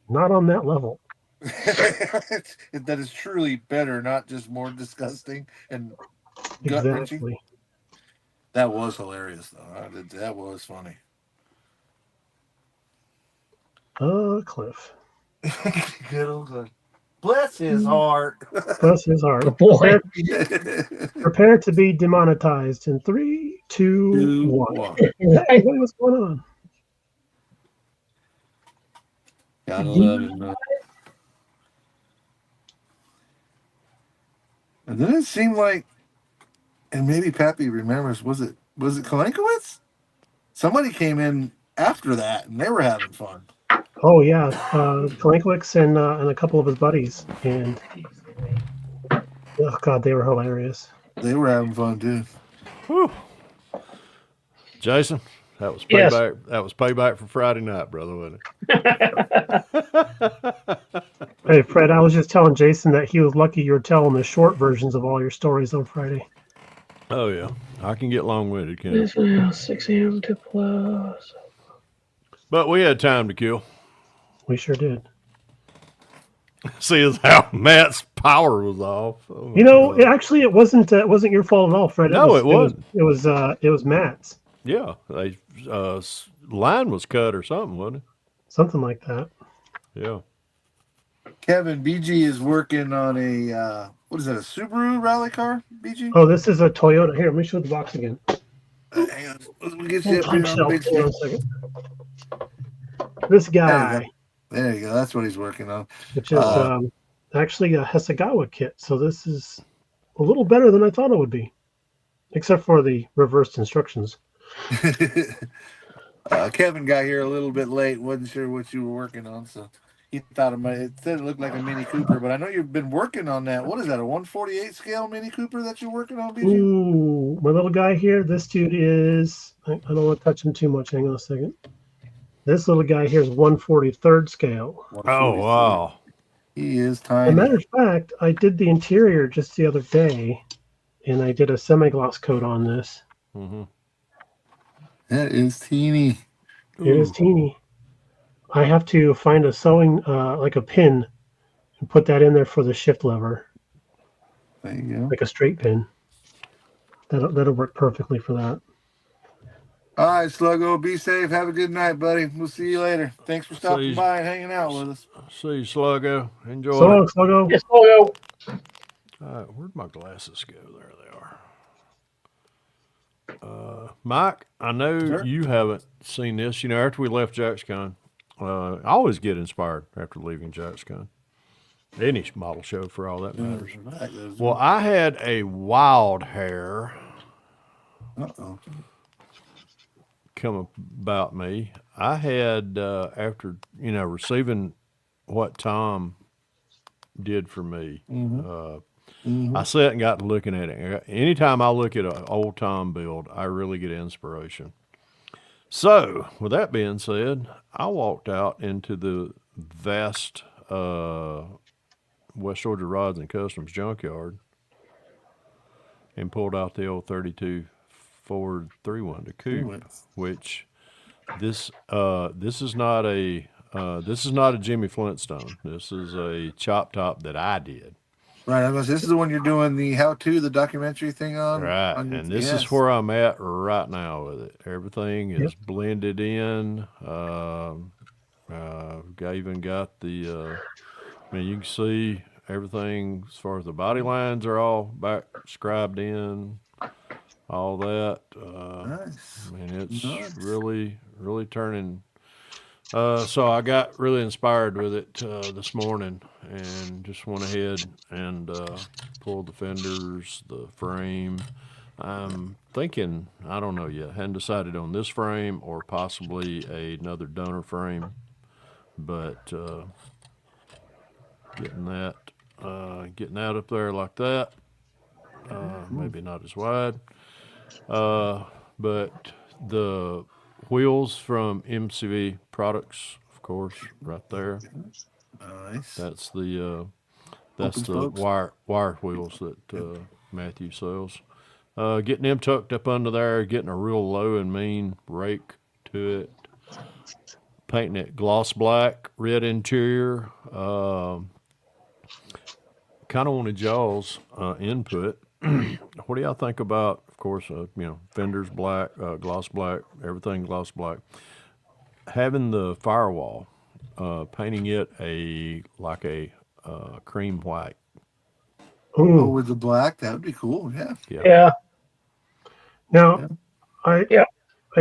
not on that level. That is truly better, not just more disgusting and gut-wrenching. That was hilarious, though. That was funny. Cliff. Good old Cliff. Bless his heart. Bless his heart. Oh, boy. Prepare to be demonetized in 3, 2, 1. Hey, what's going on? Gotta love it, man. And then it seemed like, and maybe Pappy remembers, was it Kalinkowitz? Somebody came in after that, and they were having fun. Oh yeah, Kalinkowitz and a couple of his buddies, and oh god, they were hilarious. They were having fun too. Whew. Jason, that was payback. Yes. That was payback for Friday night, brother, wasn't it? Hey, Fred, I was just telling Jason that he was lucky you were telling the short versions of all your stories on Friday. Oh yeah, I can get long-winded, can't I? 6 a.m. to plus. But we had time to kill. We sure did. See as how Matt's power was off. Oh, it wasn't your fault at all, Fred. No, it wasn't. It was Matt's. Yeah, line was cut or something, wasn't it? Something like that. Yeah. Kevin, BG is working on a what is that? A Subaru rally car, BG? Oh, this is a Toyota. Here, let me show the box again. Hang on, we'll get you up here on the big screen. This guy. There you go. That's what he's working on. Which is actually a Hasegawa kit. So this is a little better than I thought it would be, except for the reversed instructions. Kevin got here a little bit late. Wasn't sure what you were working on, so He thought it said it looked like a Mini Cooper, but I know you've been working on that. What is that, a 148 scale Mini Cooper that you're working on, BG? Ooh, my little guy here. This dude is. I don't want to touch him too much. Hang on a second. This little guy here is 143rd scale. Oh, wow. He is tiny. As a matter of fact, I did the interior just the other day, and I did a semi-gloss coat on this. Mm-hmm. That is teeny. It is teeny. I have to find a sewing, like a pin, and put that in there for the shift lever. There you go. Like a straight pin. That'll work perfectly for that. All right, Sluggo, be safe. Have a good night, buddy. We'll see you later. Thanks for stopping by and hanging out with us. See you, Sluggo. Enjoy it. Sluggo. Yes, Sluggo. All right, where'd my glasses go? There they are. Mike, I know you haven't seen this. You know, after we left JacksCon, I always get inspired after leaving JacksCon. Any model show, for all that matters. Well, I had a wild hair come about me. I had, after, receiving what Tom did for me, I sat and got to looking at it. Anytime I look at an old Tom build, I really get inspiration. So, with that being said, I walked out into the vast West Georgia Rods and Customs junkyard and pulled out the old 32 Ford 3-1 coupe, which this is not a Jimmy Flintstone. This is a chop top that I did. Right, this is the one you're doing the the documentary thing on. Right, and this is where I'm at right now with it. Everything is blended in. I even got the, you can see everything as far as the body lines are all back scribed in, all that. Nice. It's really, really turning. So I got really inspired with it this morning and just went ahead and pulled the fenders, the frame. I'm thinking, I don't know yet, hadn't decided on this frame or possibly another donor frame, but getting that up there like that, maybe not as wide, but the wheels from MCV Products, of course, right there. Nice. That's the wire wheels that Matthew sells. Getting them tucked up under there, getting a real low and mean rake to it. Painting it gloss black, red interior. Kind of wanted y'all's input. What do y'all think about, of course, fenders black, gloss black, everything gloss black. Having the firewall, painting it like a cream white. Oh, with the black, that would be cool. Yeah. Now, I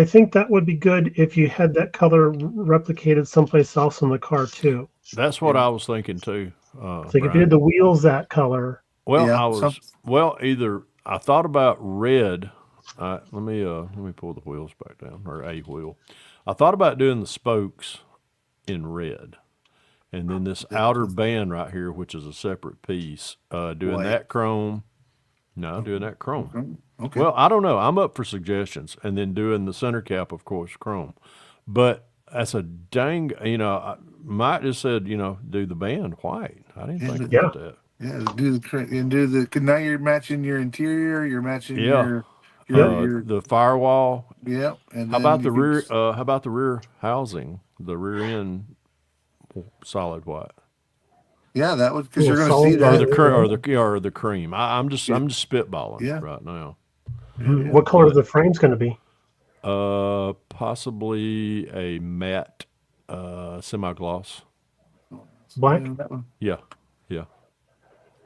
think that would be good if you had that color replicated someplace else in the car too. That's what I was thinking too. Like if you did the wheels that color. Well, either I thought about red. Let me pull the wheels back down, or a wheel. I thought about doing the spokes in red, and then this outer band right here, which is a separate piece, doing that chrome. No, doing that chrome. Okay. Well, I don't know. I'm up for suggestions, and then doing the center cap, of course, chrome. But that's a dang. Mike just said, do the band white. I didn't think about that. Yeah, now you're matching your interior. You're matching your the firewall. Yeah. And how about the rear? How about the rear housing? The rear end solid white. Yeah, that would, because you're going to see that. Or the cream. I'm just spitballing right now. What color is the frame's going to be? Possibly a matte semi-gloss. Black? Yeah.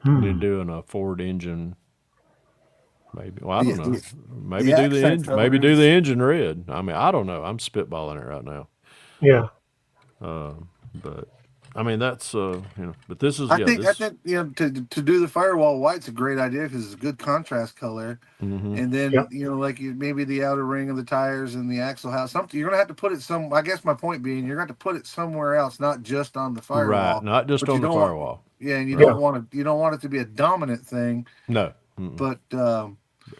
Then doing a Ford engine. Maybe. Well, I don't know. Maybe do the engine red. I mean, I don't know. I'm spitballing it right now. Yeah. But I mean, that's but this is I think to do the firewall white's a great idea because it's a good contrast color. Mm-hmm. And then like maybe the outer ring of the tires and the axle house. Something you're gonna have to put it some. I guess my point being, you're gonna have to put it somewhere else, not just on the firewall. Right, not just on the firewall. And you don't want it to be a dominant thing. No, but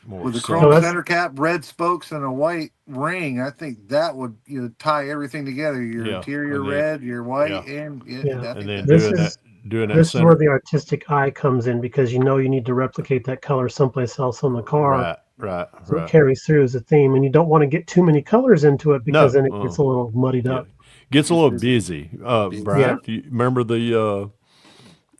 with a subtle. chrome center cap, red spokes, and a white ring, I think that would tie everything together. Your interior red, your white, and then doing that. This is where the artistic eye comes in because you need to replicate that color someplace else on the car. Right. So it carries through as a theme, and you don't want to get too many colors into it because then it gets a little muddied up. Gets a little busy. Brian, you remember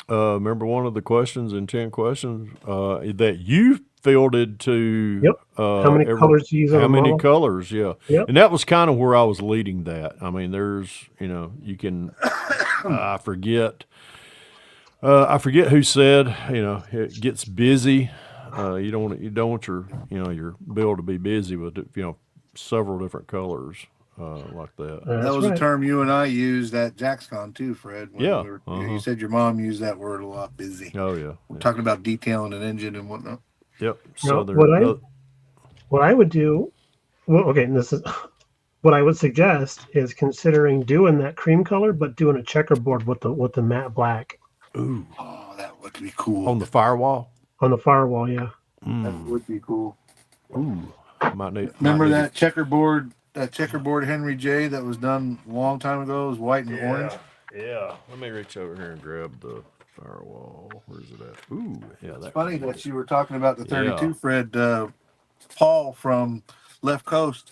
remember one of the questions in 10 questions that you fielded to how many colors do you use on how many model? colors and that was kind of where I was leading that. I mean, there's you can I forget who said it gets busy. You don't want your your build to be busy with several different colors like that. That was a term you and I used at JacksCon too, Fred. You said your mom used that word a lot, busy. Oh yeah. We're talking about detailing an engine and whatnot. Yep. So what I would do, and this is what I would suggest is considering doing that cream color, but doing a checkerboard with the matte black. Ooh. Oh, that would be cool. On the firewall? On the firewall, yeah. That would be cool. Ooh. Remember that checkerboard Henry J that was done a long time ago? It was white and orange. Yeah. Let me reach over here and grab the firewall. Where's it at? Ooh, yeah. It's funny that you were talking about the 32, Fred. Paul from Left Coast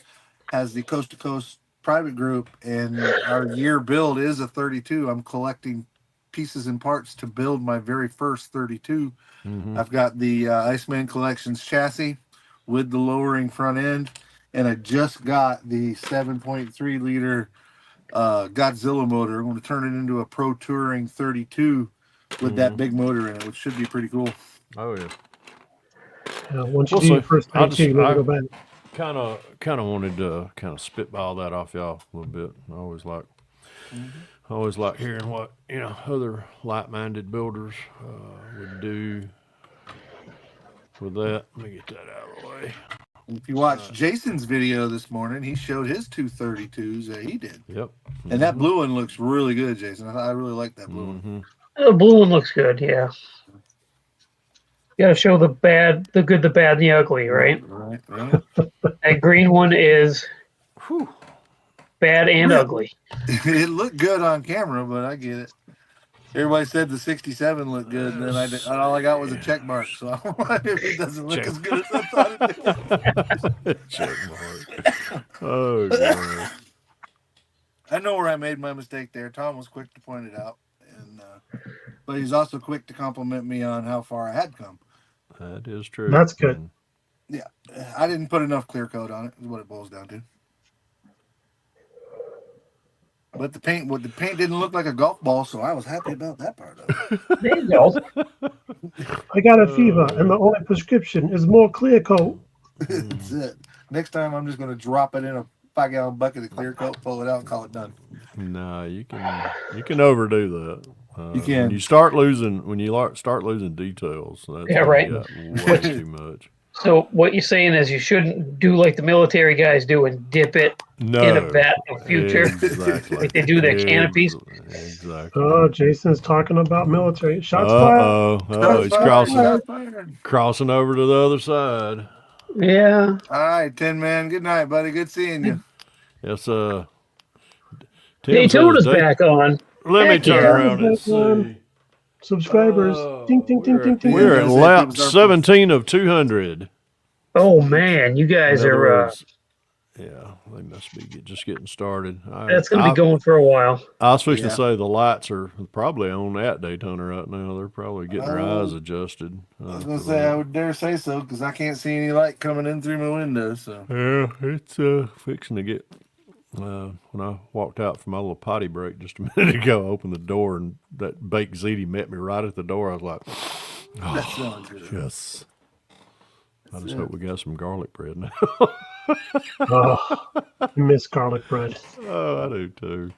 has the Coast to Coast private group, and our year build is a 32. I'm collecting pieces and parts to build my very first 32. Mm-hmm. I've got the Iceman Collections chassis with the lowering front end, and I just got the 7.3 liter Godzilla motor. I'm going to turn it into a Pro Touring 32 with that big motor in it, which should be pretty cool. Oh yeah. Once you do your first 32, you go back. Kind of wanted to spitball that off y'all a little bit. I always like hearing what other like-minded builders would do with that. Let me get that out of the way. If you watch Jason's video this morning, he showed his 232s that he did. Yep. Mm-hmm. And that blue one looks really good, Jason. I really like that blue one. The blue one looks good, yeah. You gotta show the bad, the good, the bad, and the ugly, right? Right. That green one is bad and ugly. It looked good on camera, but I get it. Everybody said the 67 looked good, and then all I got was a check mark. So I don't know if it doesn't look as good as I thought it did. Check mark. Oh, God. I know where I made my mistake there. Tom was quick to point it out, but he's also quick to compliment me on how far I had come. That is true. That's good. Yeah, I didn't put enough clear coat on it. Is what it boils down to. But the paint didn't look like a golf ball, so I was happy about that part of it. There you go. I got a fever, and the only prescription is more clear coat. That's it. Next time, I'm just going to drop it in a 5-gallon bucket of clear coat, pull it out, and call it done. No, you can overdo that. You can. When you start losing details. That's right. Way too much. So what you're saying is you shouldn't do like the military guys do and dip it in a vat of future, exactly. like they do their canopies. Exactly. Oh, Jason's talking about military. Shots fired. Oh, he's crossing over to the other side. Yeah. All right, Tin Man. Good night, buddy. Good seeing you. Yes, Daytona's back on. Let me turn around and see. Subscribers. Ding, ding, ding, ding, ding. We're at lap 17 of 200. Oh, man. You guys are... yeah, they must be just getting started. That's going to be going for a while. I was fixing to say the lights are probably on at Daytona right now. They're probably getting their eyes adjusted. I was going to say, I would dare say so, because I can't see any light coming in through my window. So yeah, it's fixing to get... when I walked out for my little potty break just a minute ago, I opened the door, and that baked ziti met me right at the door. I was like, oh, that sounds good. Yes. I just hope we got some garlic bread now. Oh, I miss garlic bread. Oh, I do too.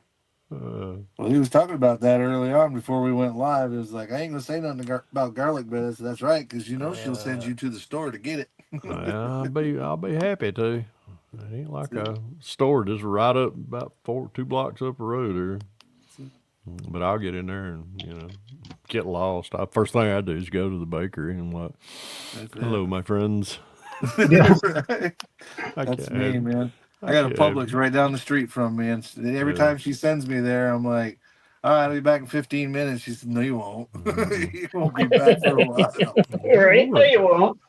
Well, he was talking about that early on before we went live. It was like, I ain't gonna say nothing about garlic bread. So that's right, because she'll send you to the store to get it. I'll be happy to. It ain't like a store just right up about 2 blocks up the road here. But I'll get in there and get lost. First thing I do is go to the bakery and like, hello, my friends. Yeah. That's me, man. I got a Publix right down the street from me, and every time she sends me there, I'm like, all right, I'll be back in 15 minutes. She said, no, you won't. You won't be back for a while. Right? No, you won't.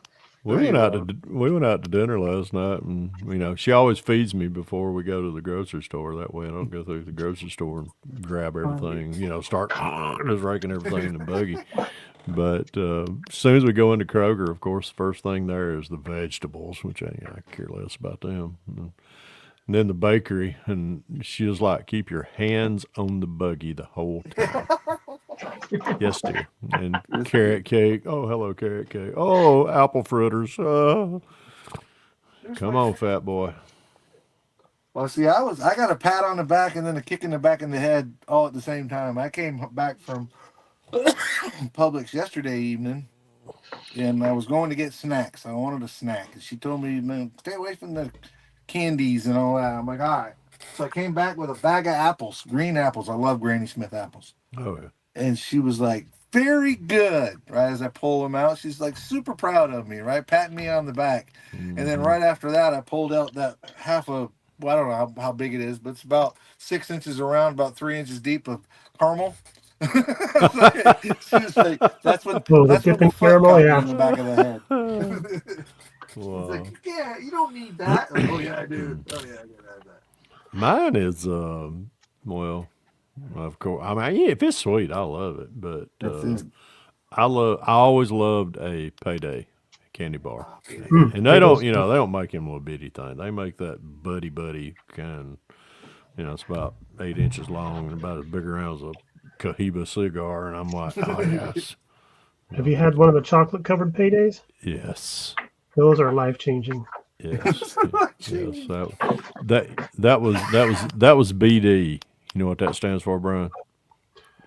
We went out to dinner last night, and she always feeds me before we go to the grocery store. That way, I don't go through the grocery store and grab everything. Start just raking everything in the buggy. But as soon as we go into Kroger, of course, the first thing there is the vegetables, which I care less about them. And then the bakery, and she was like, "Keep your hands on the buggy the whole time." Yes, dear. And carrot cake. Oh, hello, carrot cake. Oh, apple fritters. Come on, fat boy. Well, see, I got a pat on the back and then a kick in the back of the head all at the same time. I came back from Publix yesterday evening, and I was going to get snacks. I wanted a snack, and she told me, "Man, stay away from the candies and all that." I'm like, all right. So I came back with a bag of apples, green apples. I love Granny Smith apples. Oh, yeah. And she was like, very good, right? As I pull them out, she's like super proud of me, right? Patting me on the back. Mm-hmm. And then right after that, I pulled out that half of, well, I don't know how big it is, but it's about 6 inches around, about 3 inches deep of caramel. She was like, that's what the fuck caught me in the back of the head. She's like, yeah, you don't need that. Like, oh, yeah, I do. Oh, yeah, I gotta have that. Mine is, well, of course. I mean, yeah, if it's sweet, I love it. But I always loved a Payday candy bar, and they don't make them little bitty thing. They make that buddy kind. It's about 8 inches long and about as big around as a Cohiba cigar. And I'm like, oh yes. Have you had one of the chocolate covered Paydays? Yes. Those are life changing. Yes. Yes. That was BD. You know what that stands for, Brian?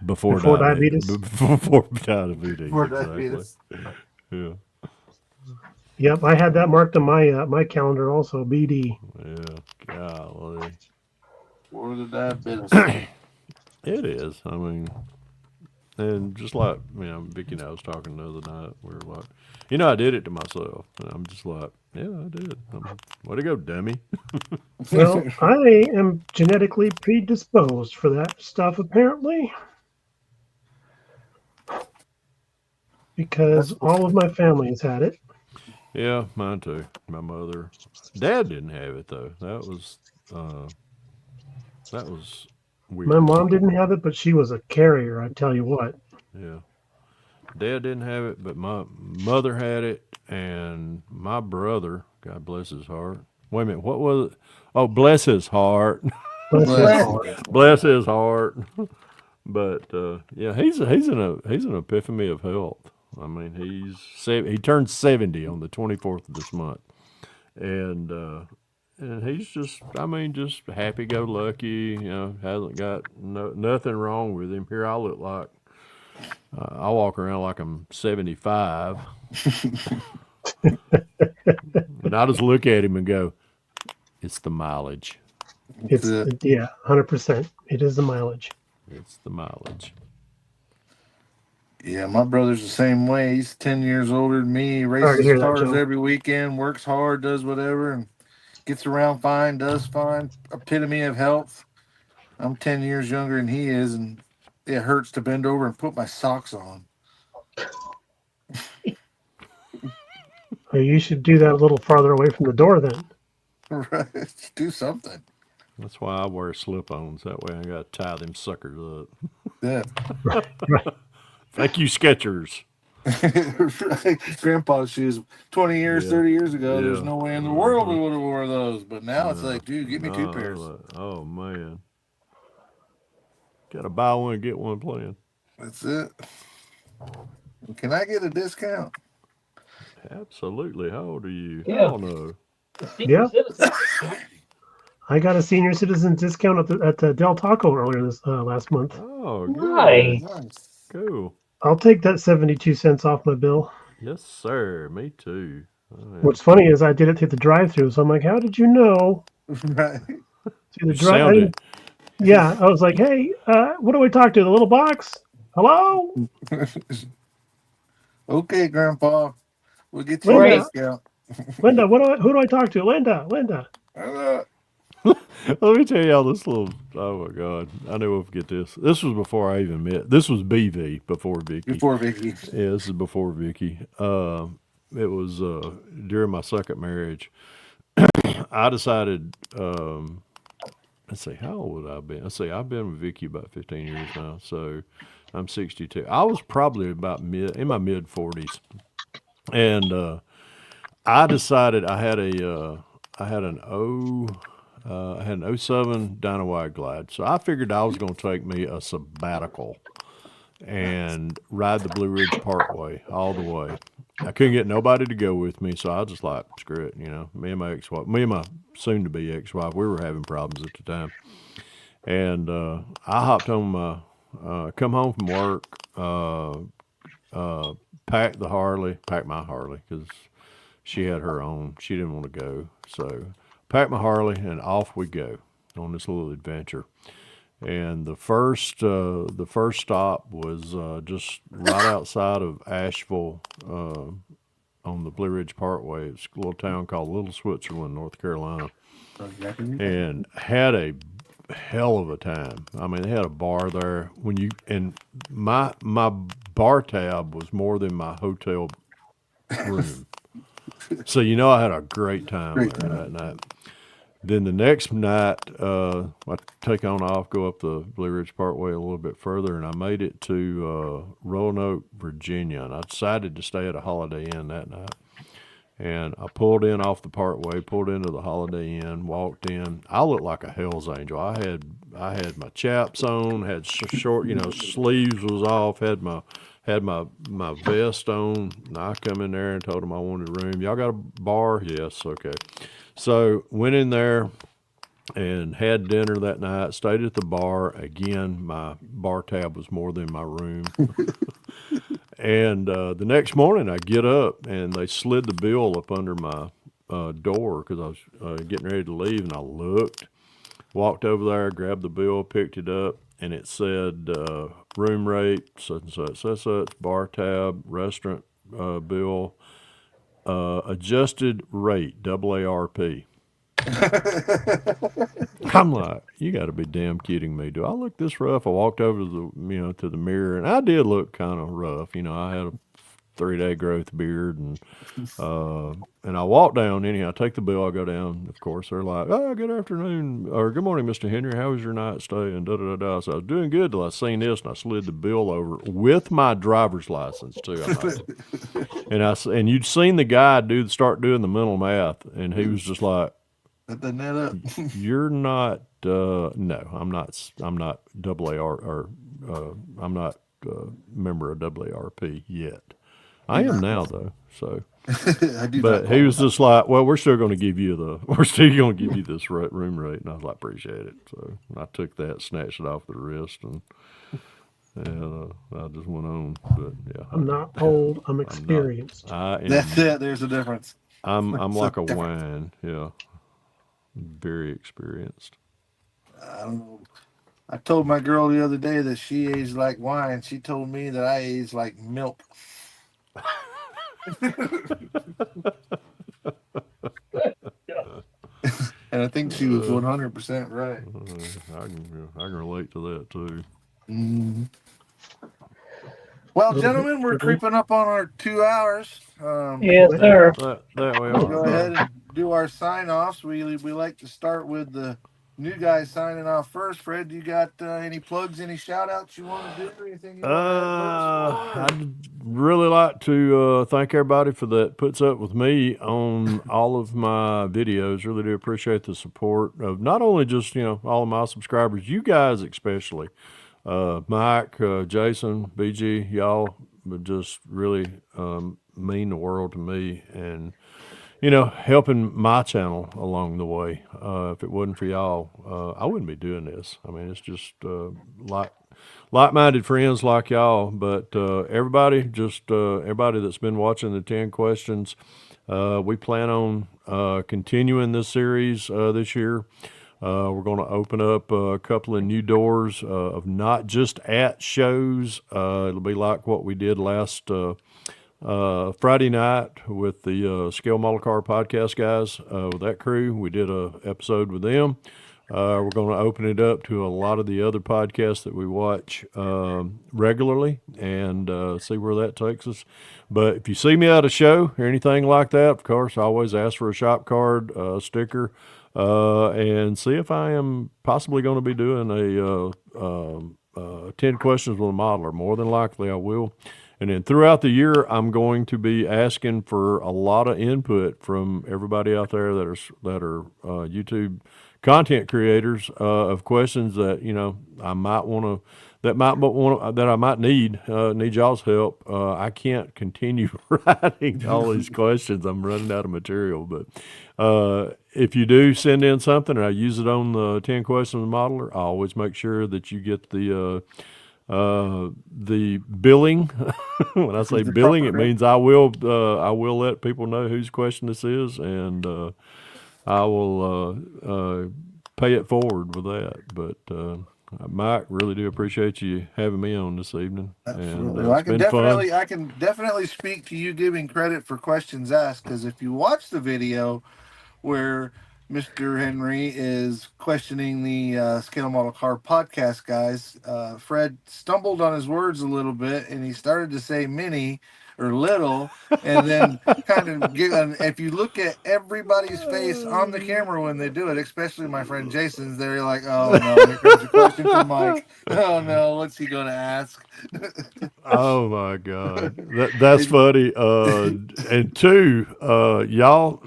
Before diabetes. Before diabetes. Before diabetes. Yeah. Yep, I had that marked on my calendar also. BD. Yeah. Golly. Before the diabetes. It is. I mean, and just like Vicky and I was talking the other night, we were like, I did it to myself, and I'm just like, yeah, I did. Way to go, dummy. Well, I am genetically predisposed for that stuff, apparently. Because all of my family has had it. Yeah, mine too. My mother. Dad didn't have it, though. That was weird. My mom didn't have it, but she was a carrier, I tell you what. Yeah. Dad didn't have it, but my mother had it, and my brother, God bless his heart. Wait a minute, what was it? Oh, bless his heart. Bless his heart. But yeah, he's an epiphany of health. I mean, he turned 70 on the 24th of this month, and he's just happy-go-lucky. Hasn't got nothing wrong with him. Here I look like I walk around like I'm 75, and I just look at him and go, "It's the mileage." It's 100%. It is the mileage. It's the mileage. Yeah, my brother's the same way. He's 10 years older than me. He races cars every weekend, works hard, does whatever, and gets around fine, does fine. Epitome of health. I'm 10 years younger than he is, and it hurts to bend over and put my socks on. Well, you should do that a little farther away from the door then. Right. Do something. That's why I wear slip-ons. That way I got to tie them suckers up. Yeah. Right. Thank you, Skechers. Right. Grandpa's shoes 20 years, 30 years ago, there's no way in the world we would have wore those. But now it's like, dude, get me 2 pairs. Oh, man. Got to buy one and get one playing. That's it. Can I get a discount? Absolutely. How old are you? Yeah. I don't know. Yeah. I got a senior citizen discount at the Del Taco earlier this last month. Oh, good. Nice. Cool. I'll take that 72 cents off my bill. Yes, sir. Me too. Oh, yeah. What's funny is I did it through the drive-through, so I'm like, "How did you know?" Right. Through the Sounded. Yeah, I was like, "Hey, what do I talk to? The little box? Hello, Okay, Grandpa. We'll get you a Linda? discount. Linda, who do I talk to? Linda." Let me tell y'all this little. Oh my God, I knew we'll forget this. This was before I even met. This was BV before Vicky. Before Vicky. Yeah, this is before Vicky. It was during my second marriage. I decided. Let's see, how old would I have been? Let's see, I've been with Vicky about 15 years now, so I'm 62. I was probably about in my mid 40s, and I decided I had an I had an '07 Dynawide Glide, so I figured I was going to take me a sabbatical and ride the Blue Ridge Parkway all the way. I couldn't get nobody to go with me, so I was just like, screw it, Me and my soon-to-be ex-wife, we were having problems at the time, and I hopped on come home from work, packed my Harley because she had her own. She didn't want to go, so packed my Harley and off we go on this little adventure. And the first stop was just right outside of Asheville on the Blue Ridge Parkway. It's a little town called Little Switzerland, North Carolina, and had a hell of a time. I mean, they had a bar there. My bar tab was more than my hotel room, so I had a great time there that night. Then the next night, I take on off, go up the Blue Ridge Parkway a little bit further, and I made it to Roanoke, Virginia. And I decided to stay at a Holiday Inn that night. And I pulled in off the Parkway, pulled into the Holiday Inn, walked in. I looked like a hell's angel. I had my chaps on, had short, sleeves was off, had my vest on. And I come in there and told them I wanted a room. Y'all got a bar? Yes, okay. So went in there and had dinner that night, stayed at the bar. Again, my bar tab was more than my room. And the next morning I get up and they slid the bill up under my door because I was getting ready to leave, and I looked, walked over there, grabbed the bill, picked it up, and it said room rate, such and such, bar tab, restaurant bill, adjusted rate, AARP. I'm like, you got to be damn kidding me. Do I look this rough? I walked over to the mirror, and I did look kind of rough. I had a 3-day growth beard, and I walk down. Anyhow, I take the bill. I go down. Of course, they're like, "Oh, good afternoon or good morning, Mr. Henry. How was your night stay?" And da da da da. So I was doing good till I seen this, and I slid the bill over with my driver's license too. And you'd seen the guy start doing the mental math, and he was just like, "Set the net up." You're not. No, I'm not. I'm not AAR or I'm not a member of AARP yet. I am now though. So, but he was just like, "Well, we're still going to give you this room rate," and I was like, "Appreciate it." So I took that, snatched it off the wrist, and I just went on. But yeah, I'm not old. I'm experienced. That's it. There's a difference. I'm like a wine. Yeah, very experienced. I don't know. I told my girl the other day that she aged like wine. She told me that I aged like milk. And I think she was 100% right. I can relate to that too. Mm-hmm. Well, gentlemen, we're creeping up on our 2 hours. Yes, sir. That way, we'll go ahead and do our sign-offs. We like to start with the new guys signing off first. Fred, you got any plugs, any shout-outs you want to do, or anything you want to I'd really like to thank everybody that puts up with me on all of my videos. Really do appreciate the support of not only just all of my subscribers, you guys especially. Mike, Jason, BG, y'all would just really mean the world to me. And helping my channel along the way. If it wasn't for y'all, I wouldn't be doing this. I mean, it's just like-minded friends like y'all. But everybody that's been watching the 10 questions, we plan on continuing this series this year. We're going to open up a couple of new doors of not just at shows. It'll be like what we did last Friday night with the Scale Model Car podcast guys, with that crew. We did a episode with them. We're going to open it up to a lot of the other podcasts that we watch regularly and see where that takes us. But if you see me at a show or anything like that, of course, I always ask for a shop card, sticker, and see if I am possibly going to be doing a 10 questions with a modeler. More than likely I will. And then throughout the year, I'm going to be asking for a lot of input from everybody out there that are YouTube content creators of questions that I might want to, that I might need y'all's help. I can't continue writing all these questions. I'm running out of material. But if you do send in something and I use it on the 10 questions modeler, I always make sure that you get the billing. When I say billing, it means I will let people know whose question this is, and I will pay it forward with that. But Mike, really do appreciate you having me on this evening. Absolutely. And I can definitely speak to you giving credit for questions asked, because if you watch the video where Mr. Henry is questioning the Scale Model Car podcast guys, Fred stumbled on his words a little bit and he started to say mini or little, and then if you look at everybody's face on the camera when they do it, especially my friend Jason's, they're like, oh no, here comes a question from Mike. Oh no, what's he going to ask? Oh my God. That's funny. And two, y'all,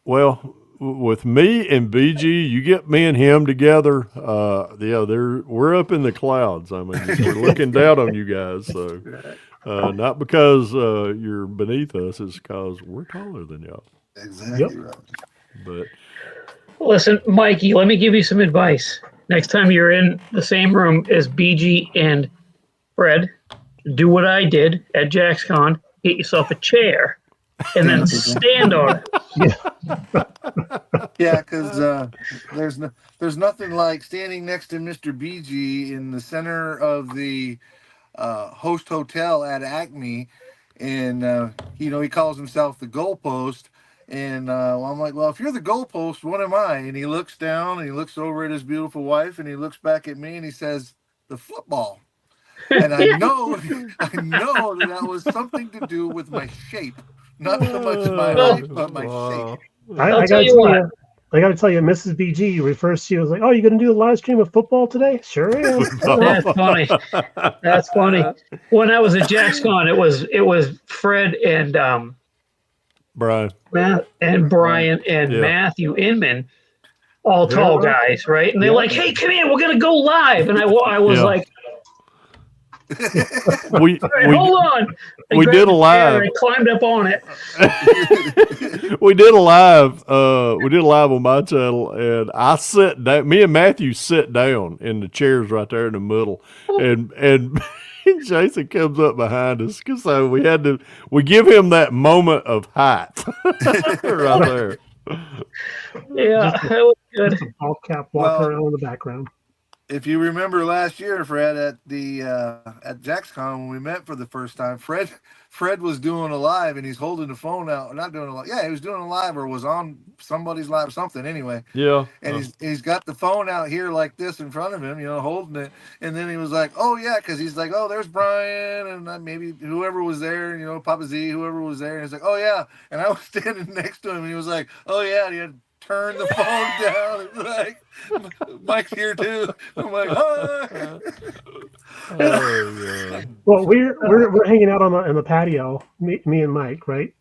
well, with me and BG, you get me and him together. We're up in the clouds. I mean, we're looking down on you guys. So, not because you're beneath us, it's because we're taller than y'all. Exactly right. But listen, Mikey, let me give you some advice. Next time you're in the same room as BG and Fred, do what I did at JaxCon. Get yourself a chair and then stand on it. Yeah, because there's nothing like standing next to Mr. BG in the center of the host hotel at Acme, and he calls himself the goalpost. And I'm like, well, if you're the goalpost, what am I? And he looks down and he looks over at his beautiful wife and he looks back at me and he says, the football. And I know that was something to do with my shape. Not so much my height, but my shape. I got to tell you, Mrs. BG refers to you as like, oh, you going to do a live stream of football today? Sure am. That's funny. That's funny. When I was at JaxCon, it was Fred and Brian. Brian and Matthew Inman, all tall guys, right? And they're like, hey, come in, we're going to go live. And I was like, hold on. We did a live. I climbed up on it. We did a live on my channel, and I sat down. Me and Matthew sit down in the chairs right there in the middle, and Jason comes up behind us, so we give him that moment of height right there. Yeah, that was good. Just a ball cap walking around in the background. If you remember last year, Fred, at JaxCon when we met for the first time, Fred was doing a live and he's holding the phone out. Not doing a live. Yeah, he was doing a live or was on somebody's live, something anyway. Yeah. And he's got the phone out here like this in front of him, holding it. And then he was like, oh yeah, because he's like, oh, there's Brian and maybe whoever was there, Papa Z, whoever was there. And he's like, oh yeah. And I was standing next to him and he was like, oh yeah. And he had turn the phone down and like, Mike's here too. I'm like, hi. Well, we're hanging out in the patio, me and Mike, right?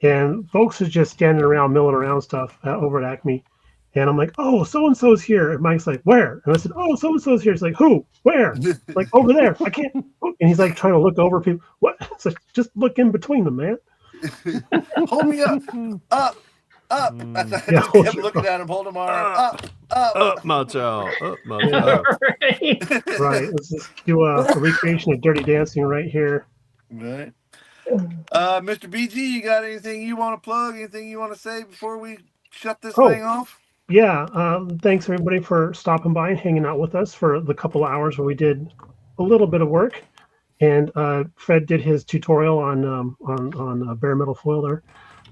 And folks are just standing around, milling around stuff over at Acme. And I'm like, oh, so-and-so's here. And Mike's like, where? And I said, oh, so-and-so's here. He's like, who? Where? Like, over there. I can't. And he's like trying to look over people. What? It's like, just look in between them, man. Hold me up. Up. I just kept looking at him, hold him arm. Up, my child. Up, my child. Right. Let's just do a recreation of Dirty Dancing right here. Right. Mr. BG, you got anything you want to plug? Anything you want to say before we shut this thing off? Yeah. Thanks everybody for stopping by and hanging out with us for the couple of hours where we did a little bit of work. And Fred did his tutorial on bare metal foil there.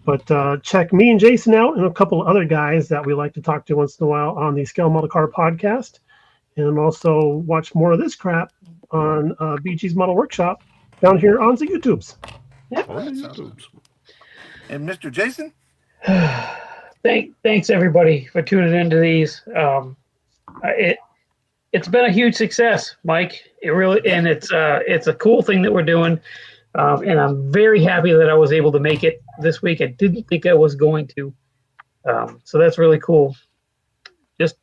But check me and Jason out and a couple of other guys that we like to talk to once in a while on the Scale Model Car podcast. And also watch more of this crap on BG's Model Workshop down here on the YouTubes. Yep. And Mr. Jason? Thanks everybody for tuning into these. It's been a huge success, Mike. It really, and it's a cool thing that we're doing. And I'm very happy that I was able to make it this week. I didn't think I was going to. So that's really cool. Just,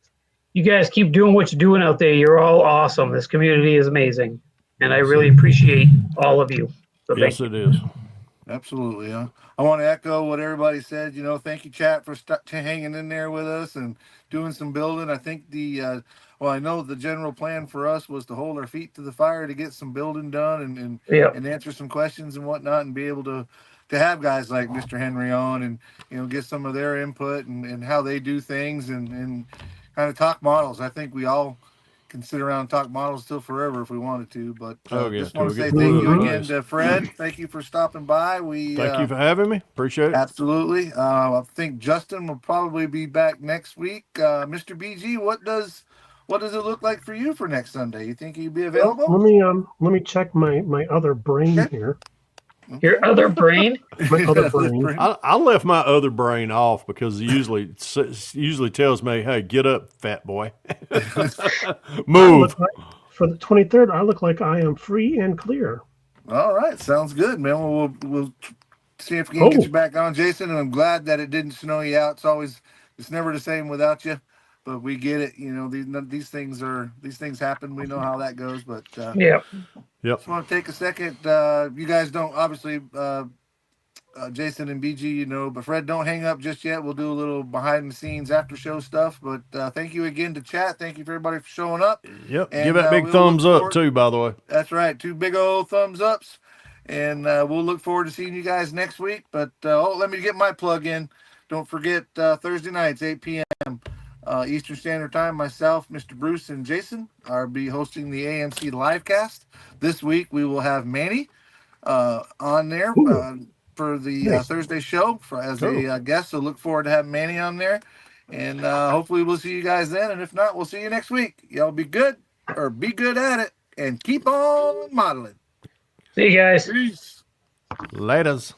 you guys keep doing what you're doing out there. You're all awesome. This community is amazing. And I really appreciate all of you. So yes, it is. Absolutely. I want to echo what everybody said. Thank you, chat, for hanging in there with us and doing some building. I think I know the general plan for us was to hold our feet to the fire to get some building done and answer some questions and whatnot, and be able to have guys like Mr. Henry on and get some of their input and how they do things and kind of talk models. I think we all can sit around and talk models till forever if we wanted to, but just want to say thank you again to Fred. Thank you for stopping by. Thank you for having me. Appreciate it. Absolutely. I think Justin will probably be back next week. Mr. BG, what does it look like for you for next Sunday? You think you'd be available? Let me check my other brain here. Your other brain? My other brain. I left my other brain off because it usually tells me, "Hey, get up, fat boy, move." For the 23rd, I look like I am free and clear. All right, sounds good, man. We'll see if we can get you back on, Jason. And I'm glad that it didn't snow you out. It's never the same without you. But we get it. These things happen. We know how that goes. But Yep. Just want to take a second. You guys don't obviously, Jason and BG, but Fred, don't hang up just yet. We'll do a little behind the scenes after show stuff. But thank you again to chat. Thank you for everybody for showing up. Yep. And give that big thumbs up too, by the way. That's right. 2 big old thumbs ups. And we'll look forward to seeing you guys next week. But let me get my plug in. Don't forget Thursday nights, 8 p.m. Eastern Standard Time. Myself, Mr. Bruce, and Jason are be hosting the AMC Livecast. This week we will have Manny on there for the Thursday show as a guest. So look forward to having Manny on there, and hopefully we'll see you guys then. And if not, we'll see you next week. Y'all be good at it, and keep on modeling. See you guys. Peace. Laters.